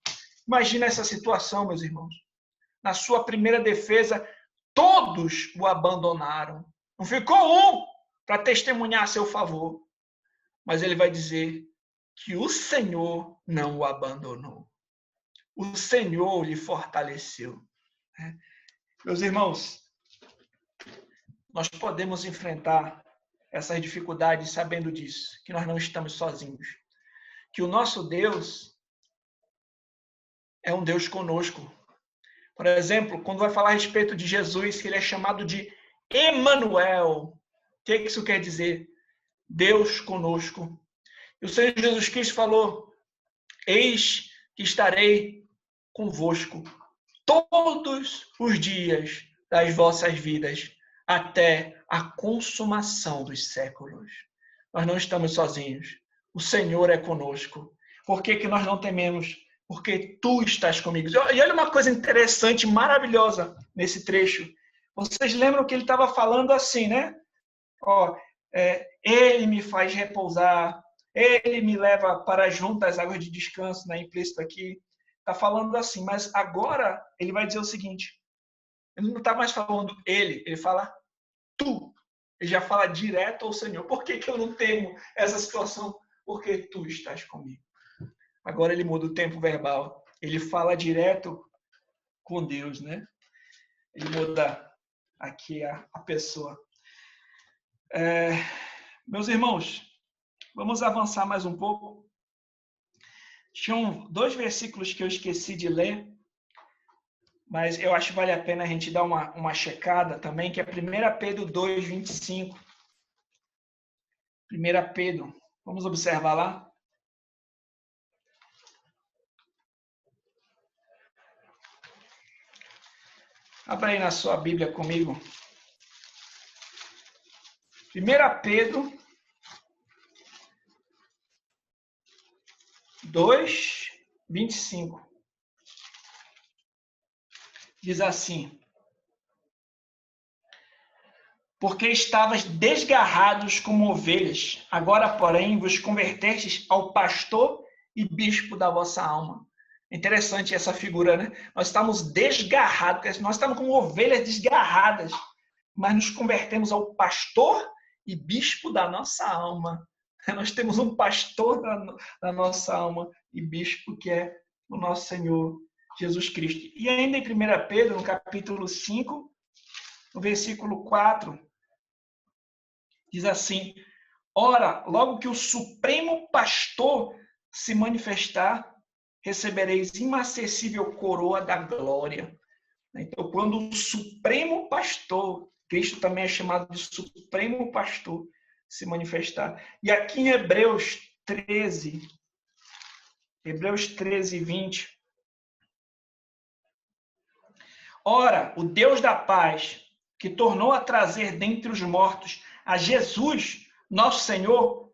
A: Imagina essa situação, meus irmãos. Na sua primeira defesa, todos o abandonaram. Não ficou um para testemunhar a seu favor. Mas ele vai dizer que o Senhor não o abandonou. O Senhor lhe fortaleceu. Meus irmãos, nós podemos enfrentar essas dificuldades sabendo disso, que nós não estamos sozinhos. Que o nosso Deus é um Deus conosco. Por exemplo, quando vai falar a respeito de Jesus, que ele é chamado de Emanuel. O que isso quer dizer? Deus conosco. E o Senhor Jesus Cristo falou: eis que estarei convosco todos os dias das vossas vidas, até a consumação dos séculos. Nós não estamos sozinhos. O Senhor é conosco. Por que nós não tememos? Porque tu estás comigo. E olha uma coisa interessante, maravilhosa nesse trecho. Vocês lembram que ele estava falando assim, né? Ele me faz repousar, ele me leva para junto às águas de descanso, né? Implícito aqui. Está falando assim, mas agora ele vai dizer o seguinte: ele não está mais falando ele fala tu. Ele já fala direto ao Senhor. Por que eu não temo essa situação? Porque tu estás comigo. Agora ele muda o tempo verbal. Ele fala direto com Deus, né? Ele muda aqui a pessoa. Meus irmãos, vamos avançar mais um pouco. Tinham 2 versículos que eu esqueci de ler, mas eu acho que vale a pena a gente dar uma checada também, que é 1 Pedro 2, 25. 1 Pedro, vamos observar lá? Abra aí na sua Bíblia comigo. 1 Pedro 2, 25. Diz assim: porque estavas desgarrados como ovelhas, agora, porém, vos convertestes ao pastor e bispo da vossa alma. Interessante essa figura, né? Nós estamos desgarrados, nós estamos como ovelhas desgarradas, mas nos convertemos ao pastor e bispo da nossa alma. Nós temos um pastor da nossa alma e bispo, que é o nosso Senhor Jesus Cristo. E ainda em 1 Pedro, no capítulo 5, no versículo 4, diz assim: ora, logo que o supremo pastor se manifestar, recebereis inacessível coroa da glória. Então, quando o supremo pastor, Cristo também é chamado de supremo pastor, se manifestar. E aqui em Hebreus 13, 20. Ora, o Deus da paz, que tornou a trazer dentre os mortos a Jesus, nosso Senhor,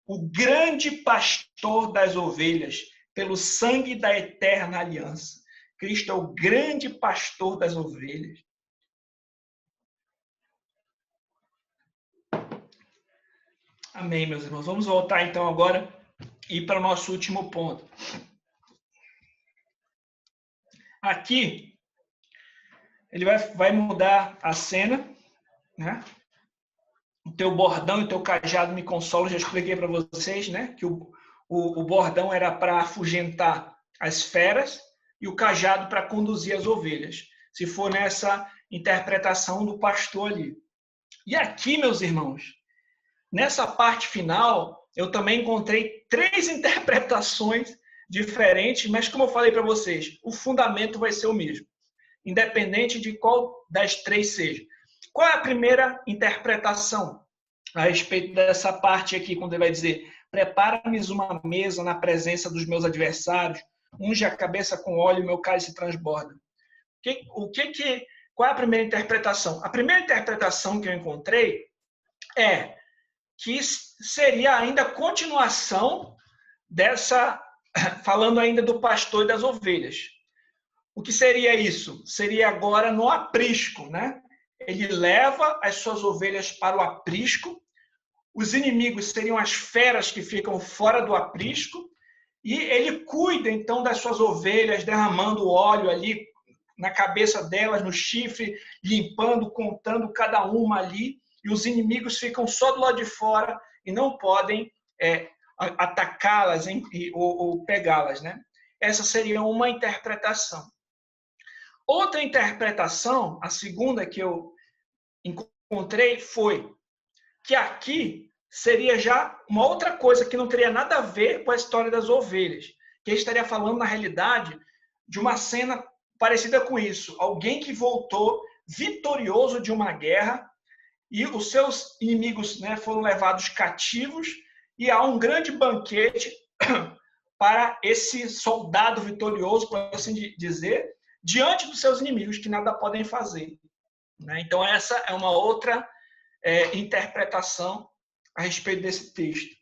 A: o grande pastor das ovelhas, pelo sangue da eterna aliança. Cristo é o grande pastor das ovelhas. Amém, meus irmãos. Vamos voltar então agora e ir para o nosso último ponto. Aqui, ele vai mudar a cena, né? O teu bordão e o teu cajado me consolam. Já expliquei para vocês, né? Que o bordão era para afugentar as feras e o cajado para conduzir as ovelhas. Se for nessa interpretação do pastor ali. E aqui, meus irmãos, nessa parte final, eu também encontrei 3 interpretações diferentes, mas como eu falei para vocês, o fundamento vai ser o mesmo, independente de qual das 3 seja. Qual é a primeira interpretação a respeito dessa parte aqui, quando ele vai dizer: prepara-me uma mesa na presença dos meus adversários, unge a cabeça com óleo e meu cálice transborda. Qual é a primeira interpretação? A primeira interpretação que eu encontrei é que seria ainda a continuação dessa, falando ainda do pastor e das ovelhas. O que seria isso? Seria agora no aprisco, né? Ele leva as suas ovelhas para o aprisco, os inimigos seriam as feras que ficam fora do aprisco, e ele cuida então das suas ovelhas, derramando óleo ali na cabeça delas, no chifre, limpando, contando cada uma ali, e os inimigos ficam só do lado de fora e não podem atacá-las ou pegá-las, né? Essa seria uma interpretação. Outra interpretação, a segunda que eu encontrei, foi que aqui seria já uma outra coisa que não teria nada a ver com a história das ovelhas, que ele estaria falando, na realidade, de uma cena parecida com isso. Alguém que voltou vitorioso de uma guerra e os seus inimigos, né, foram levados cativos e há um grande banquete para esse soldado vitorioso, por assim dizer, diante dos seus inimigos, que nada podem fazer. Então, essa é uma outra interpretação a respeito desse texto.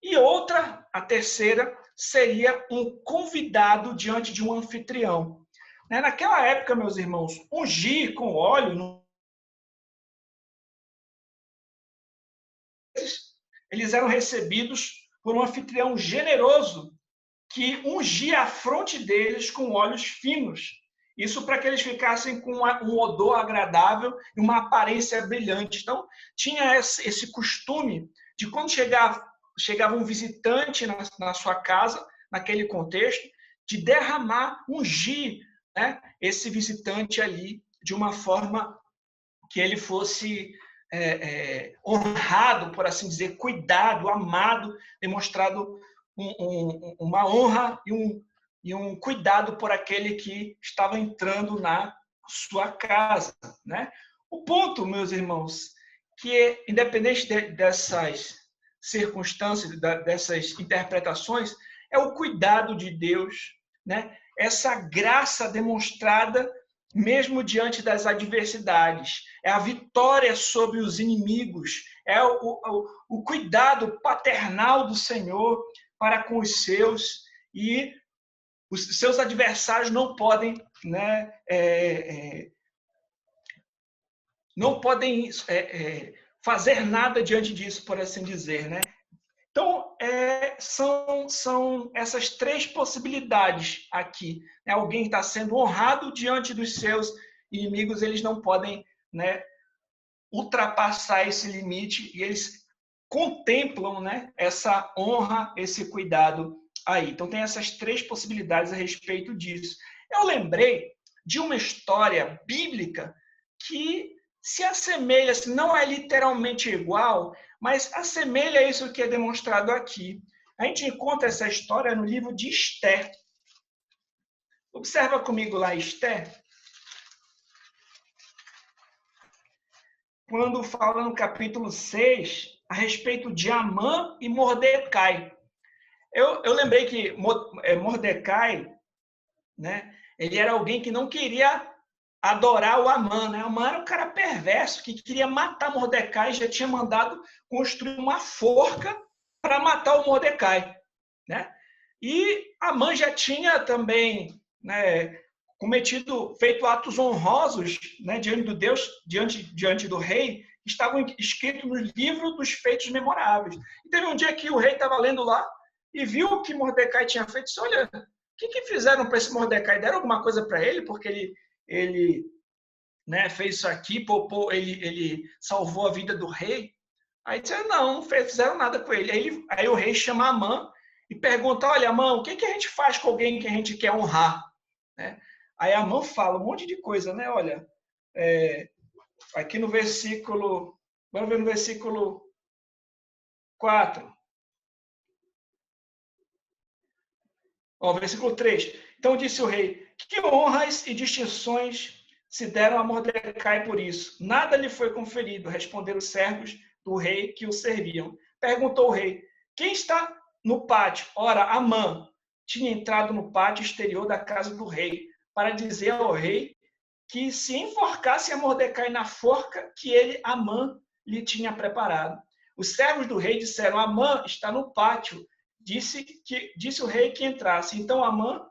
A: E outra, a terceira, seria um convidado diante de um anfitrião. Naquela época, meus irmãos, ungir com óleo, eles eram recebidos por um anfitrião generoso que ungia a fronte deles com óleos finos. Isso para que eles ficassem com um odor agradável e uma aparência brilhante. Então, tinha esse costume de quando chegava um visitante na sua casa, naquele contexto, de derramar, ungir, né, esse visitante ali de uma forma que ele fosse honrado, por assim dizer, cuidado, amado, demonstrado uma honra e um cuidado por aquele que estava entrando na sua casa, né? O ponto, meus irmãos, que independente dessas circunstâncias, dessas interpretações, é o cuidado de Deus, né? Essa graça demonstrada mesmo diante das adversidades, é a vitória sobre os inimigos, é o cuidado paternal do Senhor para com os seus, e os seus adversários não podem, né, não podem fazer nada diante disso, por assim dizer, né? Então, são essas 3 possibilidades aqui. Alguém está sendo honrado diante dos seus inimigos, eles não podem, né, ultrapassar esse limite, e eles contemplam, né, essa honra, esse cuidado aí. Então, tem essas 3 possibilidades a respeito disso. Eu lembrei de uma história bíblica que se assemelha, não é literalmente igual, mas assemelha a isso que é demonstrado aqui. A gente encontra essa história no livro de Esther. Observa comigo lá Esther. Quando fala no capítulo 6 a respeito de Amã e Mordecai. Eu lembrei que Mordecai, né, ele era alguém que não queria adorar o Amã, né? Amã era um cara perverso que queria matar Mordecai, já tinha mandado construir uma forca para matar o Mordecai, né? E Amã já tinha também, né, feito atos honrosos, né, diante do Deus, diante do rei, que estavam escritos no livro dos feitos memoráveis. E teve um dia que o rei estava lendo lá e viu o que Mordecai tinha feito. Disse, olha, o que fizeram para esse Mordecai? Deram alguma coisa para ele? Porque ele né, fez isso aqui, ele salvou a vida do rei. Aí disseram, não fizeram nada com ele. Aí o rei chama Amã e pergunta, olha, Amã, o que a gente faz com alguém que a gente quer honrar? Né? Aí Amã fala um monte de coisa, né? Olha, aqui no versículo, vamos ver no versículo 4. Versículo 3. Então disse o rei, que honras e distinções se deram a Mordecai por isso? Nada lhe foi conferido, responderam os servos do rei que o serviam. Perguntou o rei, quem está no pátio? Ora, Amã tinha entrado no pátio exterior da casa do rei para dizer ao rei que se enforcasse a Mordecai na forca que ele, Amã, lhe tinha preparado. Os servos do rei disseram, Amã está no pátio. Disse o rei que entrasse. Então Amã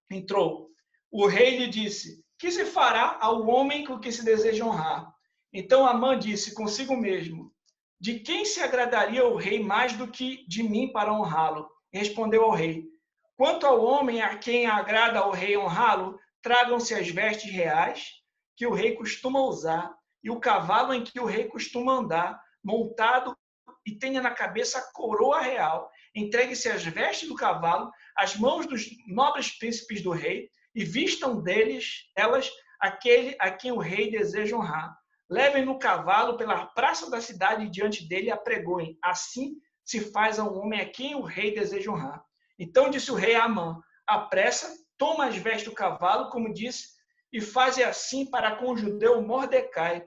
A: entrou. O rei lhe disse, que se fará ao homem com que se deseja honrar? Então Amã disse consigo mesmo, de quem se agradaria o rei mais do que de mim para honrá-lo? Respondeu ao rei, quanto ao homem a quem agrada ao rei honrá-lo, tragam-se as vestes reais que o rei costuma usar e o cavalo em que o rei costuma andar, montado e tenha na cabeça a coroa real. Entregue-se as vestes do cavalo, as mãos dos nobres príncipes do rei, e vistam elas aquele a quem o rei deseja honrar. Levem no cavalo pela praça da cidade e diante dele apregoem. Assim se faz ao homem a quem o rei deseja honrar. Então disse o rei a Amã, apressa, toma as vestes do cavalo, como disse, e faze assim para com o judeu Mordecai,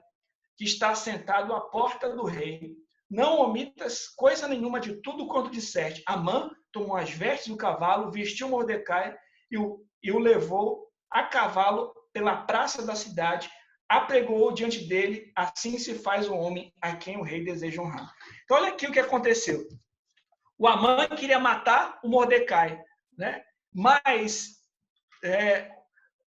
A: que está sentado à porta do rei. Não omitas coisa nenhuma de tudo quanto disseste. Amã tomou as vestes do cavalo, vestiu Mordecai e o levou a cavalo pela praça da cidade, apregou diante dele, assim se faz o homem a quem o rei deseja honrar. Então, olha aqui o que aconteceu. O Amã queria matar o Mordecai, né? Mas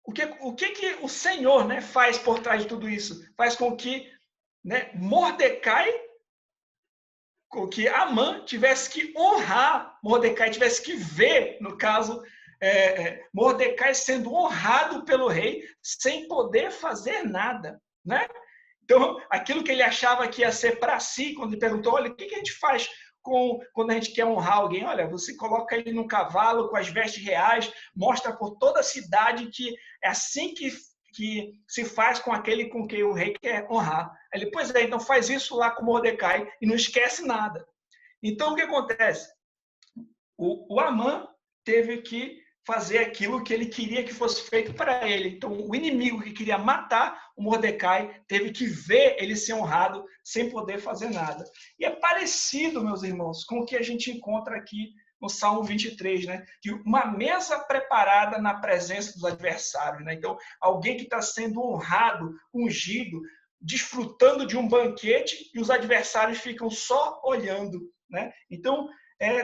A: o que o Senhor, né, faz por trás de tudo isso? Faz com que, né, que Amã tivesse que honrar Mordecai, tivesse que ver, no caso, Mordecai sendo honrado pelo rei sem poder fazer nada, né? Então, aquilo que ele achava que ia ser para si, quando ele perguntou, olha, o que a gente faz quando a gente quer honrar alguém? Olha, você coloca ele num cavalo com as vestes reais, mostra por toda a cidade que é assim que se faz com aquele com quem o rei quer honrar. Ele, pois é, então faz isso lá com Mordecai e não esquece nada. Então, o que acontece? O Amã teve que fazer aquilo que ele queria que fosse feito para ele. Então, o inimigo que queria matar o Mordecai teve que ver ele ser honrado sem poder fazer nada. E é parecido, meus irmãos, com o que a gente encontra aqui no Salmo 23, né? De uma mesa preparada na presença dos adversários, né? Então, alguém que está sendo honrado, ungido, desfrutando de um banquete e os adversários ficam só olhando, né? Então,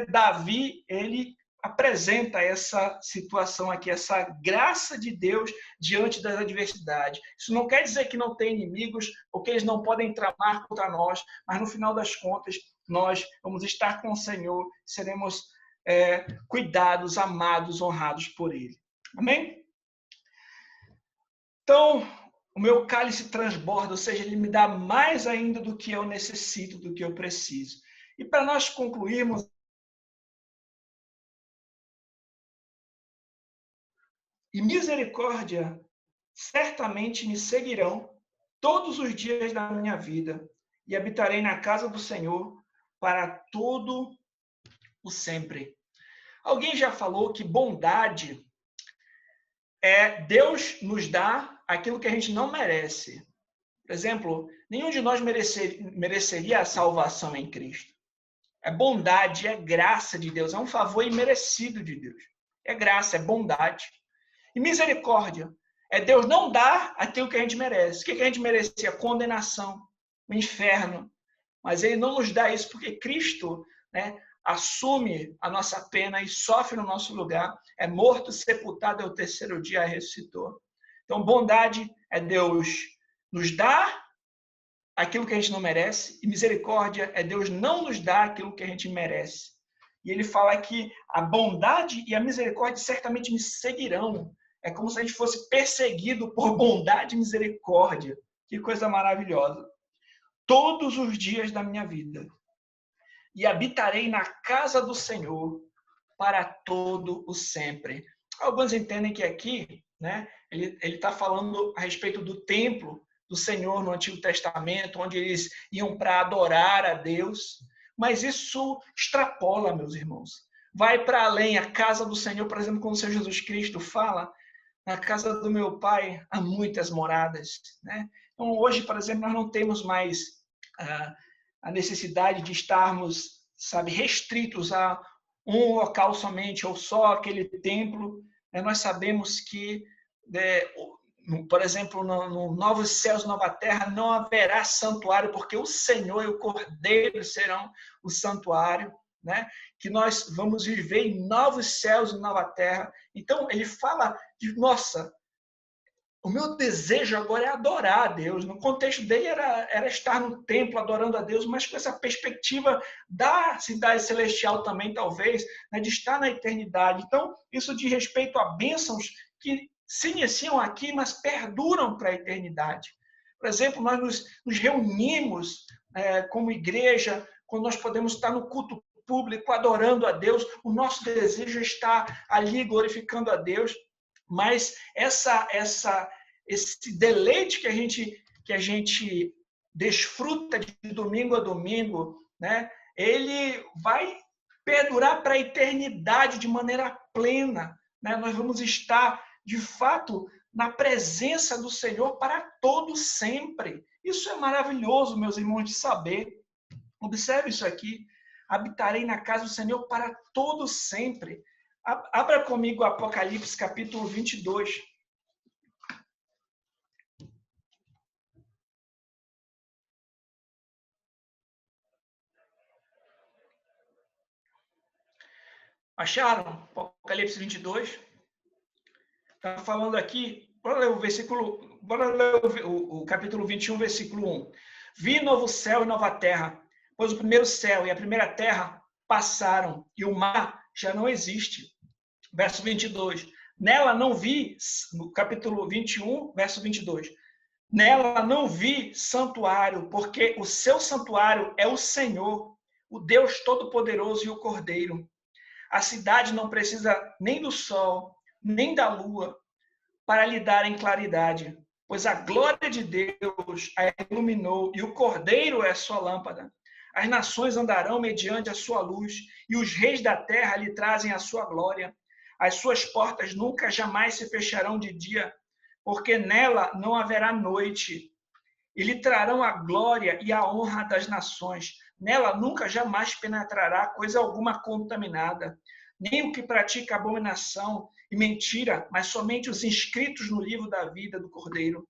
A: Davi, ele apresenta essa situação aqui, essa graça de Deus diante das adversidades. Isso não quer dizer que não tem inimigos ou que eles não podem tramar contra nós, mas no final das contas, nós vamos estar com o Senhor, seremos cuidados, amados, honrados por Ele. Amém? Então, o meu cálice transborda, ou seja, Ele me dá mais ainda do que eu necessito, do que eu preciso. E para nós concluirmos, e misericórdia certamente me seguirão todos os dias da minha vida, e habitarei na casa do Senhor para todo o sempre. Alguém já falou que bondade é Deus nos dá aquilo que a gente não merece. Por exemplo, nenhum de nós mereceria a salvação em Cristo. É bondade, é graça de Deus, é um favor imerecido de Deus. É graça, é bondade. E misericórdia é Deus não dar aquilo que a gente merece. O que a gente merecia? Condenação, o inferno. Mas Ele não nos dá isso porque Cristo né, assume a nossa pena e sofre no nosso lugar, é morto, sepultado, ao terceiro dia ressuscitou. Então, bondade é Deus nos dar aquilo que a gente não merece, e misericórdia é Deus não nos dar aquilo que a gente merece. E ele fala que a bondade e a misericórdia certamente me seguirão. É como se a gente fosse perseguido por bondade e misericórdia. Que coisa maravilhosa. Todos os dias da minha vida. E habitarei na casa do Senhor para todo o sempre. Alguns entendem que aqui, né, ele está falando a respeito do templo do Senhor no Antigo Testamento, onde eles iam para adorar a Deus. Mas isso extrapola, meus irmãos. Vai para além. A casa do Senhor, por exemplo, como o Senhor Jesus Cristo fala, na casa do meu Pai há muitas moradas, né? Então, hoje, por exemplo, nós não temos mais a necessidade de estarmos, sabe, restritos a um local somente, ou só aquele templo. Nós sabemos que, por exemplo, no Novos Céus e Nova Terra, não haverá santuário, porque o Senhor e o Cordeiro serão o santuário, né? Que nós vamos viver em novos céus e nova terra. Então, ele fala de, nossa, o meu desejo agora é adorar a Deus. No contexto dele era estar no templo adorando a Deus, mas com essa perspectiva da cidade celestial também, talvez, né, de estar na eternidade. Então, isso diz respeito a bênçãos que se iniciam aqui, mas perduram para a eternidade. Por exemplo, nós nos reunimos como igreja, quando nós podemos estar no culto público adorando a Deus, o nosso desejo está ali glorificando a Deus, mas esse deleite que a gente desfruta de domingo a domingo, né, ele vai perdurar para a eternidade de maneira plena, né? Nós vamos estar, de fato, na presença do Senhor para todo sempre. Isso é maravilhoso, meus irmãos, de saber. Observe isso aqui. Habitarei na casa do Senhor para todo sempre. Abra comigo Apocalipse capítulo 22. Acharam? Apocalipse 22. Está falando aqui, bora ler o versículo, bora ler o capítulo 21, versículo 1. Vi novo céu e nova terra, pois o primeiro céu e a primeira terra passaram, e o mar já não existe. Verso 22. Nela não vi, no capítulo 21, verso 22. Nela não vi santuário, porque o seu santuário é o Senhor, o Deus Todo-Poderoso e o Cordeiro. A cidade não precisa nem do sol, nem da lua, para lhe darem claridade, pois a glória de Deus a iluminou e o Cordeiro é a sua lâmpada. As nações andarão mediante a sua luz e os reis da terra lhe trazem a sua glória. As suas portas nunca jamais se fecharão de dia, porque nela não haverá noite. E lhe trarão a glória e a honra das nações. Nela nunca jamais penetrará coisa alguma contaminada, nem o que pratica abominação e mentira, mas somente os inscritos no livro da vida do Cordeiro.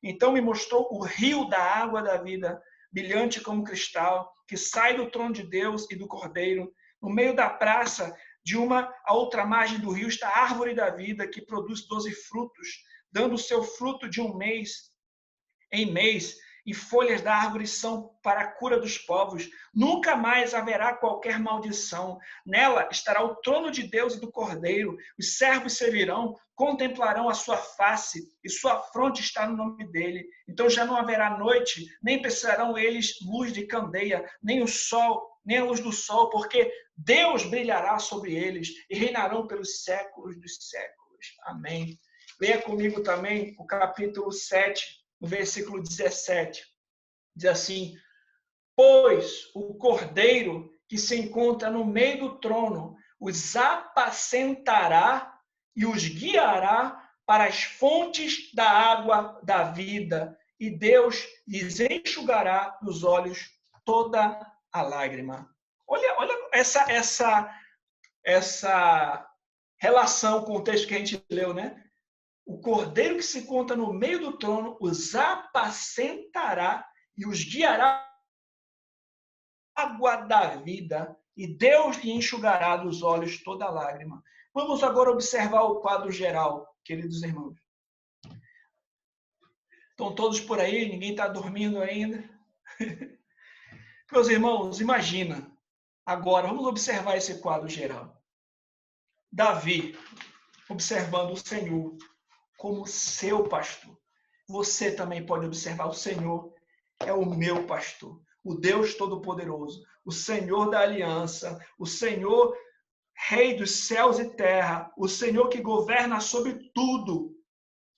A: Então me mostrou o rio da água da vida, brilhante como cristal, que sai do trono de Deus e do Cordeiro. No meio da praça, de uma a outra margem do rio, está a árvore da vida, que produz 12 frutos, dando o seu fruto de um mês em mês, e folhas da árvore são para a cura dos povos. Nunca mais haverá qualquer maldição. Nela estará o trono de Deus e do Cordeiro. Os servos servirão, contemplarão a sua face, e sua fronte está no nome dele. Então já não haverá noite, nem precisarão eles luz de candeia, nem o sol, nem a luz do sol, porque Deus brilhará sobre eles e reinarão pelos séculos dos séculos. Amém. Leia comigo também o capítulo 7, no versículo 17, diz assim: pois o Cordeiro que se encontra no meio do trono os apacentará e os guiará para as fontes da água da vida, e Deus lhes enxugará dos olhos toda a lágrima. Olha essa relação com o texto que a gente leu, né? O Cordeiro que se encontra no meio do trono os apacentará e os guiará água da vida, e Deus lhe enxugará dos olhos toda lágrima. Vamos agora observar o quadro geral, queridos irmãos. Estão todos por aí? Ninguém está dormindo ainda? Meus irmãos, imagina. Agora, vamos observar esse quadro geral. Davi, observando o Senhor como seu pastor. Você também pode observar o Senhor é o meu pastor, o Deus Todo-Poderoso, o Senhor da aliança, o Senhor Rei dos céus e terra, o Senhor que governa sobre tudo.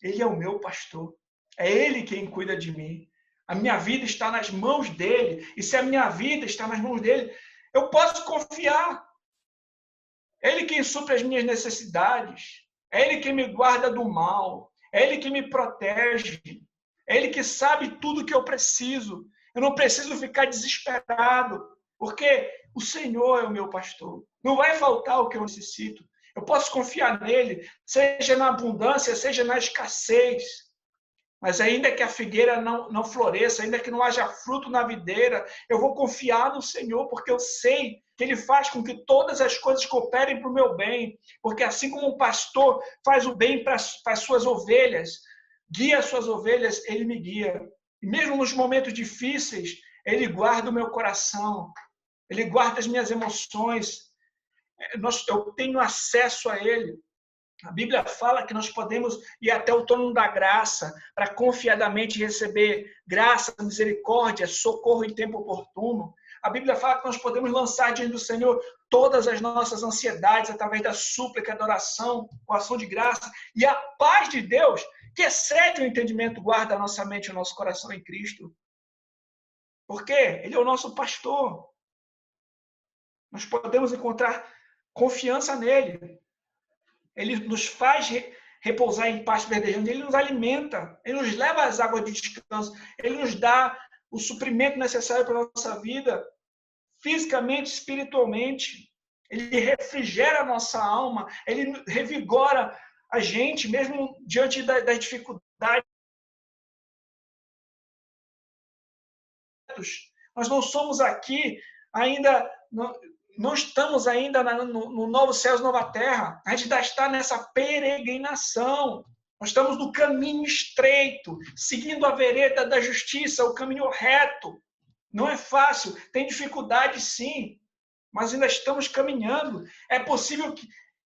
A: Ele é o meu pastor. É Ele quem cuida de mim. A minha vida está nas mãos dele. E se a minha vida está nas mãos dele, eu posso confiar. É Ele quem supre as minhas necessidades. É Ele quem me guarda do mal. É Ele que me protege. É Ele que sabe tudo que eu preciso. Eu não preciso ficar desesperado, porque o Senhor é o meu pastor. Não vai faltar o que eu necessito. Eu posso confiar nele, seja na abundância, seja na escassez. Mas ainda que a figueira não floresça, ainda que não haja fruto na videira, eu vou confiar no Senhor, porque eu sei que Ele faz com que todas as coisas cooperem para o meu bem. Porque assim como um pastor faz o bem para as suas ovelhas, guia as suas ovelhas, Ele me guia. E mesmo nos momentos difíceis, Ele guarda o meu coração, Ele guarda as minhas emoções. Eu tenho acesso a Ele. A Bíblia fala que nós podemos ir até o trono da graça para confiadamente receber graça, misericórdia, socorro em tempo oportuno. A Bíblia fala que nós podemos lançar diante do Senhor todas as nossas ansiedades através da súplica, da oração, com ação de graça. E a paz de Deus, que excede o entendimento, guarda a nossa mente e o nosso coração em Cristo. Por quê? Ele é o nosso pastor. Nós podemos encontrar confiança nele. Ele nos faz repousar em paz verdejante, ele nos alimenta, ele nos leva às águas de descanso, ele nos dá o suprimento necessário para a nossa vida, fisicamente, espiritualmente. Ele refrigera a nossa alma, ele revigora a gente, mesmo diante das dificuldades. Nós não somos aqui ainda... Não estamos ainda no novo céu e nova terra. A gente ainda está nessa peregrinação. Nós estamos no caminho estreito, seguindo a vereda da justiça, o caminho reto. Não é fácil, tem dificuldade sim, mas ainda estamos caminhando. É possível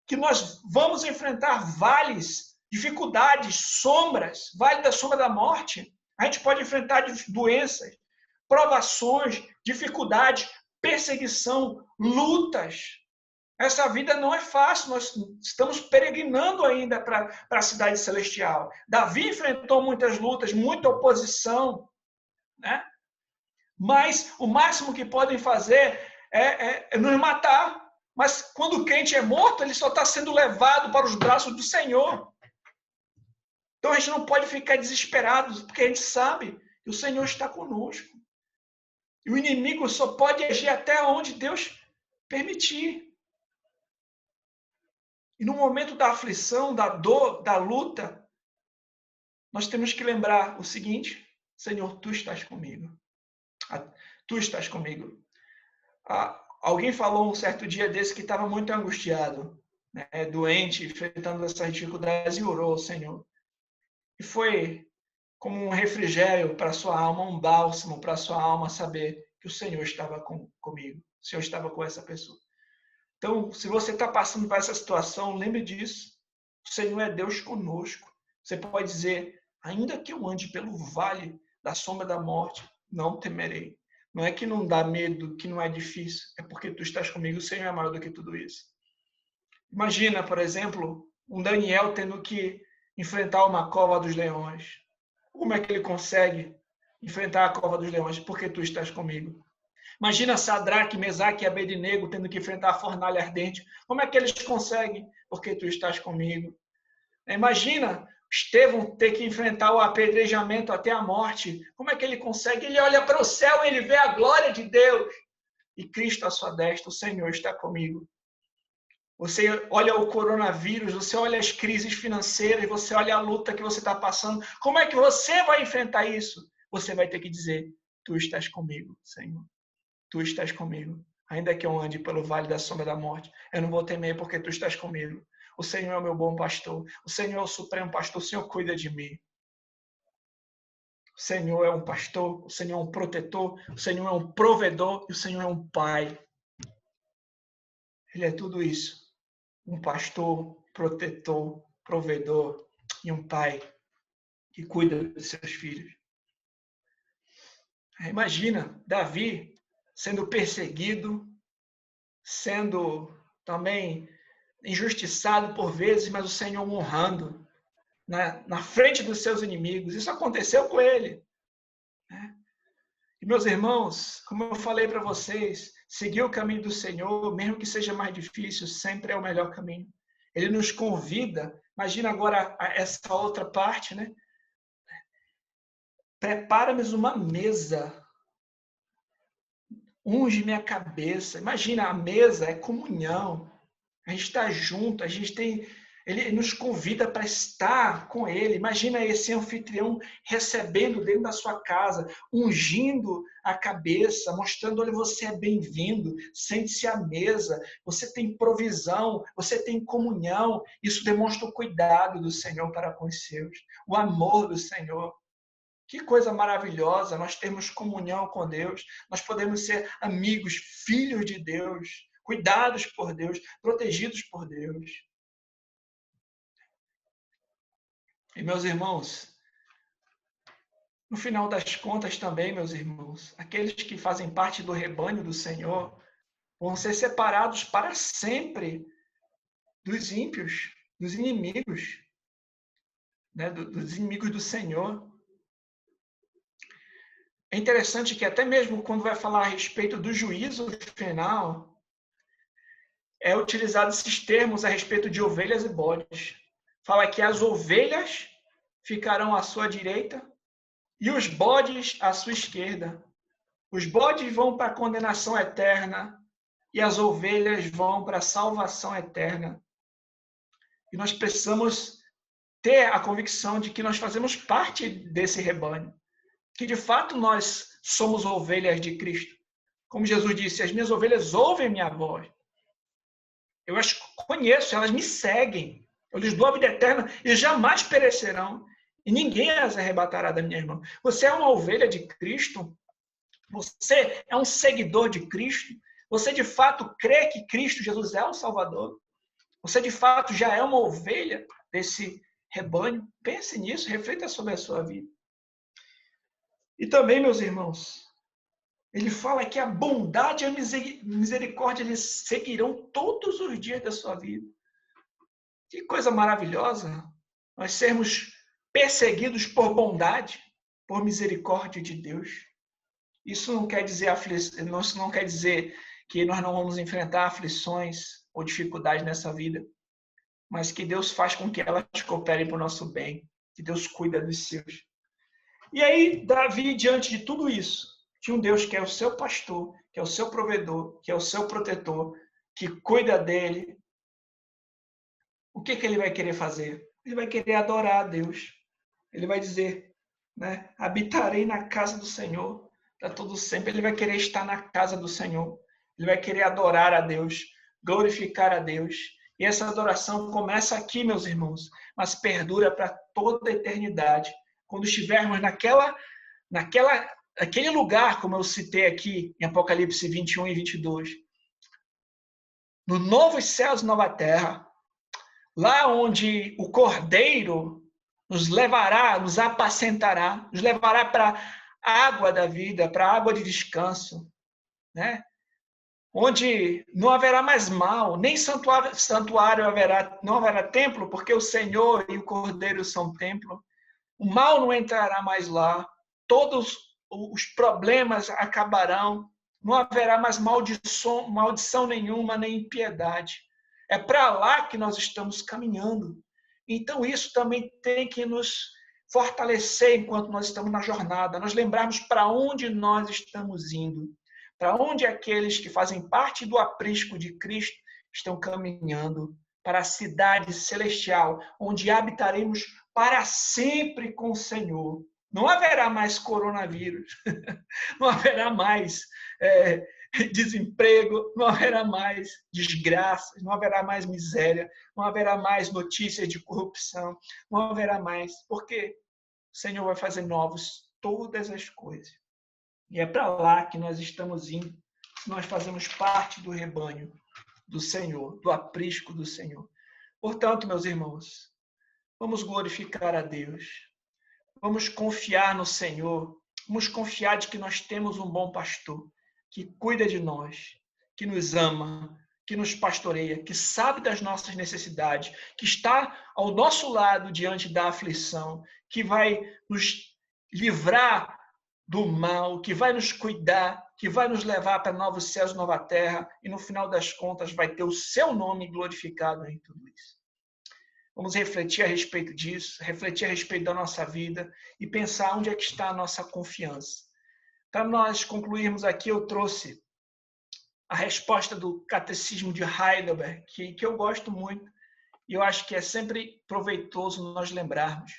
A: que nós vamos enfrentar vales, dificuldades, sombras, vale da sombra da morte. A gente pode enfrentar doenças, provações, dificuldades, perseguição, lutas. Essa vida não é fácil, nós estamos peregrinando ainda para a cidade celestial. Davi enfrentou muitas lutas, muita oposição, né? Mas o máximo que podem fazer é nos matar. Mas quando o crente é morto, ele só está sendo levado para os braços do Senhor. Então a gente não pode ficar desesperado, porque a gente sabe que o Senhor está conosco. E o inimigo só pode agir até onde Deus permitir. E no momento da aflição, da dor, da luta, nós temos que lembrar o seguinte: Senhor, Tu estás comigo. Tu estás comigo. Alguém falou um certo dia desse que estava muito angustiado, né, doente, enfrentando essas dificuldades, e orou ao Senhor. E foi como um refrigério para a sua alma, um bálsamo para a sua alma saber que o Senhor estava comigo, o Senhor estava com essa pessoa. Então, se você está passando por essa situação, lembre disso. O Senhor é Deus conosco. Você pode dizer, ainda que eu ande pelo vale da sombra da morte, não temerei. Não é que não dá medo, que não é difícil, é porque tu estás comigo, o Senhor é maior do que tudo isso. Imagina, por exemplo, um Daniel tendo que enfrentar uma cova dos leões. Como é que ele consegue enfrentar a cova dos leões? Porque tu estás comigo. Imagina Sadraque, Mesaque e Abednego tendo que enfrentar a fornalha ardente. Como é que eles conseguem? Porque tu estás comigo. Imagina Estevão ter que enfrentar o apedrejamento até a morte. Como é que ele consegue? Ele olha para o céu e ele vê a glória de Deus. E Cristo à sua destra, o Senhor está comigo. Você olha o coronavírus, você olha as crises financeiras, você olha a luta que você está passando. Como é que você vai enfrentar isso? Você vai ter que dizer, tu estás comigo, Senhor. Tu estás comigo. Ainda que eu ande pelo vale da sombra da morte, eu não vou temer porque tu estás comigo. O Senhor é o meu bom pastor. O Senhor é o supremo pastor. O Senhor cuida de mim. O Senhor é um pastor. O Senhor é um protetor. O Senhor é um provedor. E o Senhor é um pai. Ele é tudo isso. Um pastor, protetor, provedor e um pai que cuida dos seus filhos. Imagina Davi sendo perseguido, sendo também injustiçado por vezes, mas o Senhor honrando na frente dos seus inimigos. Isso aconteceu com ele. E, meus irmãos, como eu falei para vocês, seguir o caminho do Senhor, mesmo que seja mais difícil, sempre é o melhor caminho. Ele nos convida. Imagina agora essa outra parte, né? Prepara-nos uma mesa. Unge minha cabeça. Imagina, a mesa é comunhão. A gente está junto, a gente tem. Ele nos convida para estar com ele. Imagina esse anfitrião recebendo dentro da sua casa, ungindo a cabeça, mostrando: olha, você é bem-vindo, sente-se à mesa, você tem provisão, você tem comunhão. Isso demonstra o cuidado do Senhor para com os seus, o amor do Senhor. Que coisa maravilhosa nós termos comunhão com Deus, nós podemos ser amigos, filhos de Deus, cuidados por Deus, protegidos por Deus. E, meus irmãos, no final das contas também, meus irmãos, aqueles que fazem parte do rebanho do Senhor vão ser separados para sempre dos ímpios, dos inimigos, né? Dos inimigos do Senhor. É interessante que até mesmo quando vai falar a respeito do juízo final, é utilizado esses termos a respeito de ovelhas e bodes. Fala que as ovelhas ficarão à sua direita e os bodes à sua esquerda. Os bodes vão para a condenação eterna e as ovelhas vão para a salvação eterna. E nós precisamos ter a convicção de que nós fazemos parte desse rebanho, que de fato nós somos ovelhas de Cristo. Como Jesus disse, as minhas ovelhas ouvem minha voz. Eu as conheço, elas me seguem. Eu lhes dou a vida eterna e jamais perecerão. E ninguém as arrebatará da minha mão. Você é uma ovelha de Cristo? Você é um seguidor de Cristo? Você de fato crê que Cristo Jesus é o Salvador? Você de fato já é uma ovelha desse rebanho? Pense nisso, reflita sobre a sua vida. E também, meus irmãos, ele fala que a bondade e a misericórdia eles seguirão todos os dias da sua vida. Que coisa maravilhosa nós sermos perseguidos por bondade, por misericórdia de Deus. Isso não quer dizer que nós não vamos enfrentar aflições ou dificuldades nessa vida, mas que Deus faz com que elas cooperem para o nosso bem, que Deus cuida dos seus. E aí, Davi, diante de tudo isso, tinha um Deus que é o seu pastor, que é o seu provedor, que é o seu protetor, que cuida dele. O que ele vai querer fazer? Ele vai querer adorar a Deus. Ele vai dizer, né? Habitarei na casa do Senhor para todo sempre. Ele vai querer estar na casa do Senhor. Ele vai querer adorar a Deus, glorificar a Deus. E essa adoração começa aqui, meus irmãos, mas perdura para toda a eternidade. Quando estivermos naquele lugar, como eu citei aqui em Apocalipse 21 e 22, no novos céus e nova terra, lá onde o Cordeiro nos levará, nos apacentará, nos levará para a água da vida, para a água de descanso, né? Onde não haverá mais mal, nem santuário haverá, não haverá templo, porque o Senhor e o Cordeiro são templo. O mal não entrará mais lá, todos os problemas acabarão, não haverá mais maldição nenhuma, nem impiedade. É para lá que nós estamos caminhando. Então, isso também tem que nos fortalecer enquanto nós estamos na jornada, nós lembrarmos para onde nós estamos indo, para onde aqueles que fazem parte do aprisco de Cristo estão caminhando, para a cidade celestial, onde habitaremos para sempre com o Senhor. Não haverá mais coronavírus, não haverá mais desemprego, não haverá mais desgraças, não haverá mais miséria, não haverá mais notícias de corrupção, não haverá mais, porque o Senhor vai fazer novos todas as coisas. E é para lá que nós estamos indo, nós fazemos parte do rebanho do Senhor, do aprisco do Senhor. Portanto, meus irmãos, vamos glorificar a Deus, vamos confiar no Senhor, vamos confiar de que nós temos um bom pastor, que cuida de nós, que nos ama, que nos pastoreia, que sabe das nossas necessidades, que está ao nosso lado diante da aflição, que vai nos livrar do mal, que vai nos cuidar, que vai nos levar para novos céus e nova terra, e no final das contas vai ter o seu nome glorificado em tudo isso. Vamos refletir a respeito disso, refletir a respeito da nossa vida e pensar onde é que está a nossa confiança. Para nós concluirmos aqui, eu trouxe a resposta do Catecismo de Heidelberg, que eu gosto muito e eu acho que é sempre proveitoso nós lembrarmos.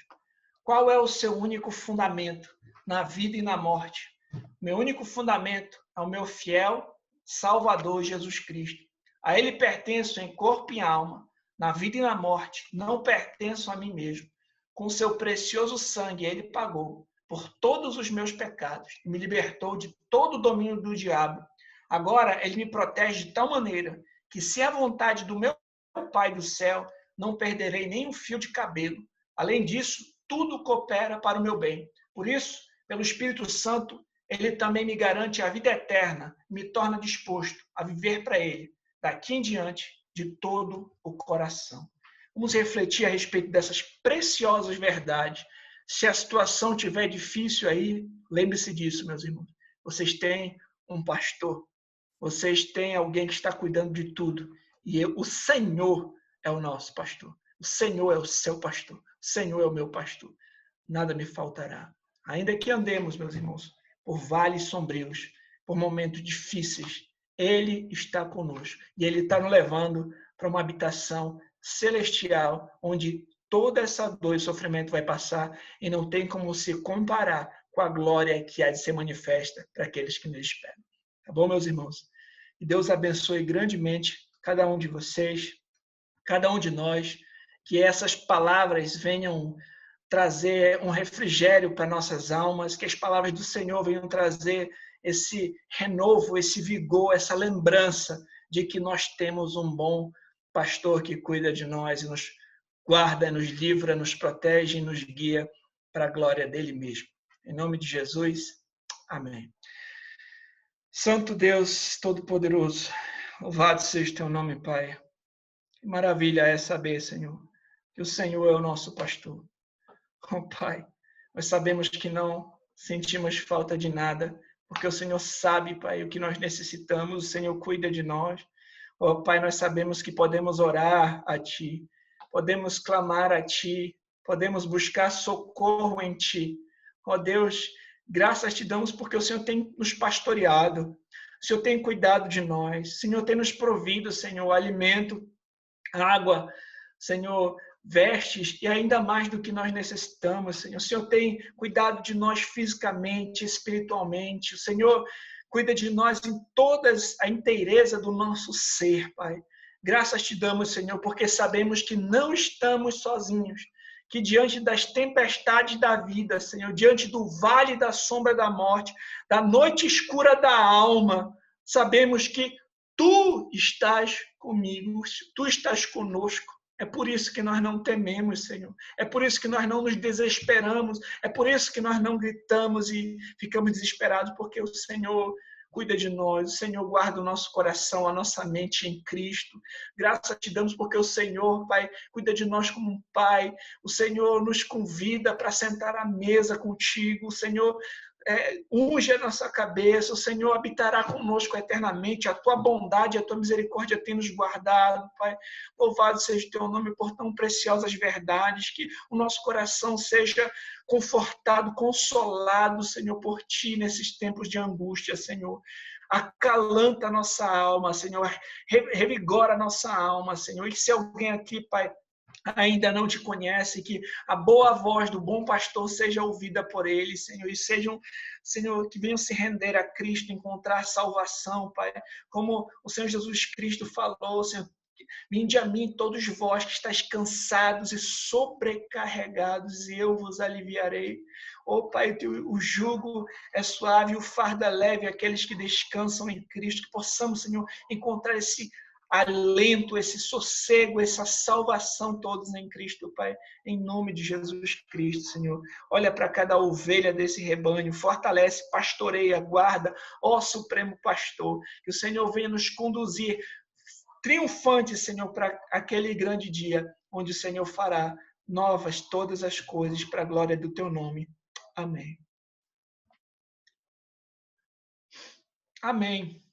A: Qual é o seu único fundamento na vida e na morte? Meu único fundamento é o meu fiel Salvador Jesus Cristo. A Ele pertenço em corpo e alma, na vida e na morte, não pertenço a mim mesmo. Com seu precioso sangue Ele pagou por todos os meus pecados e me libertou de todo o domínio do diabo. Agora Ele me protege de tal maneira que, se é a vontade do meu Pai do céu, não perderei nem um fio de cabelo. Além disso, tudo coopera para o meu bem. Por isso, pelo Espírito Santo, Ele também me garante a vida eterna, me torna disposto a viver para Ele, daqui em diante, de todo o coração. Vamos refletir a respeito dessas preciosas verdades. Se a situação estiver difícil aí, lembre-se disso, meus irmãos. Vocês têm um pastor, vocês têm alguém que está cuidando de tudo. E o Senhor é o nosso pastor. O Senhor é o seu pastor. O Senhor é o meu pastor. Nada me faltará. Ainda que andemos, meus irmãos, por vales sombrios, por momentos difíceis, Ele está conosco. E Ele está nos levando para uma habitação celestial, onde toda essa dor e sofrimento vai passar e não tem como se comparar com a glória que há de ser manifesta para aqueles que nos esperam. Tá bom, meus irmãos? E Deus abençoe grandemente cada um de vocês, cada um de nós, que essas palavras venham trazer um refrigério para nossas almas, que as palavras do Senhor venham trazer esse renovo, esse vigor, essa lembrança de que nós temos um bom pastor que cuida de nós e nos guarda, nos livra, nos protege e nos guia para a glória dele mesmo. Em nome de Jesus, amém. Santo Deus Todo-Poderoso, louvado seja o teu nome, Pai. Que maravilha é saber, Senhor, que o Senhor é o nosso pastor. Oh, Pai, nós sabemos que não sentimos falta de nada, porque o Senhor sabe, Pai, o que nós necessitamos, o Senhor cuida de nós. Oh, Pai, nós sabemos que podemos orar a Ti, podemos clamar a Ti, podemos buscar socorro em Ti. Oh, Deus, graças Te damos porque o Senhor tem nos pastoreado, o Senhor tem cuidado de nós, o Senhor tem nos provido, Senhor, alimento, água, Senhor, vestes e ainda mais do que nós necessitamos, Senhor. O Senhor tem cuidado de nós fisicamente, espiritualmente. O Senhor cuida de nós em toda a inteireza do nosso ser, Pai. Graças te damos, Senhor, porque sabemos que não estamos sozinhos, que diante das tempestades da vida, Senhor, diante do vale da sombra da morte, da noite escura da alma, sabemos que Tu estás comigo, Tu estás conosco. É por isso que nós não tememos, Senhor. É por isso que nós não nos desesperamos. É por isso que nós não gritamos e ficamos desesperados, porque o Senhor cuida de nós. O Senhor guarda o nosso coração, a nossa mente em Cristo. Graças te damos porque o Senhor, Pai, cuida de nós como um Pai. O Senhor nos convida para sentar à mesa contigo. O Senhor unge a nossa cabeça, o Senhor habitará conosco eternamente, a tua bondade, a tua misericórdia tem nos guardado, Pai. Louvado seja o teu nome por tão preciosas verdades, que o nosso coração seja confortado, consolado, Senhor, por ti nesses tempos de angústia, Senhor. Acalanta a nossa alma, Senhor, revigora a nossa alma, Senhor. E se alguém aqui, Pai, ainda não te conhecem, que a boa voz do bom pastor seja ouvida por eles, Senhor, e sejam, Senhor, que venham se render a Cristo, encontrar salvação, Pai, como o Senhor Jesus Cristo falou, Senhor. Vinde a mim todos vós que estáis cansados e sobrecarregados, e eu vos aliviarei. Ó Pai, o jugo é suave, o fardo é leve, aqueles que descansam em Cristo, que possamos, Senhor, encontrar esse alento, esse sossego, essa salvação todos em Cristo, Pai, em nome de Jesus Cristo, Senhor. Olha para cada ovelha desse rebanho, fortalece, pastoreia, guarda, ó Supremo Pastor, que o Senhor venha nos conduzir triunfante, Senhor, para aquele grande dia, onde o Senhor fará novas todas as coisas para a glória do teu nome. Amém. Amém.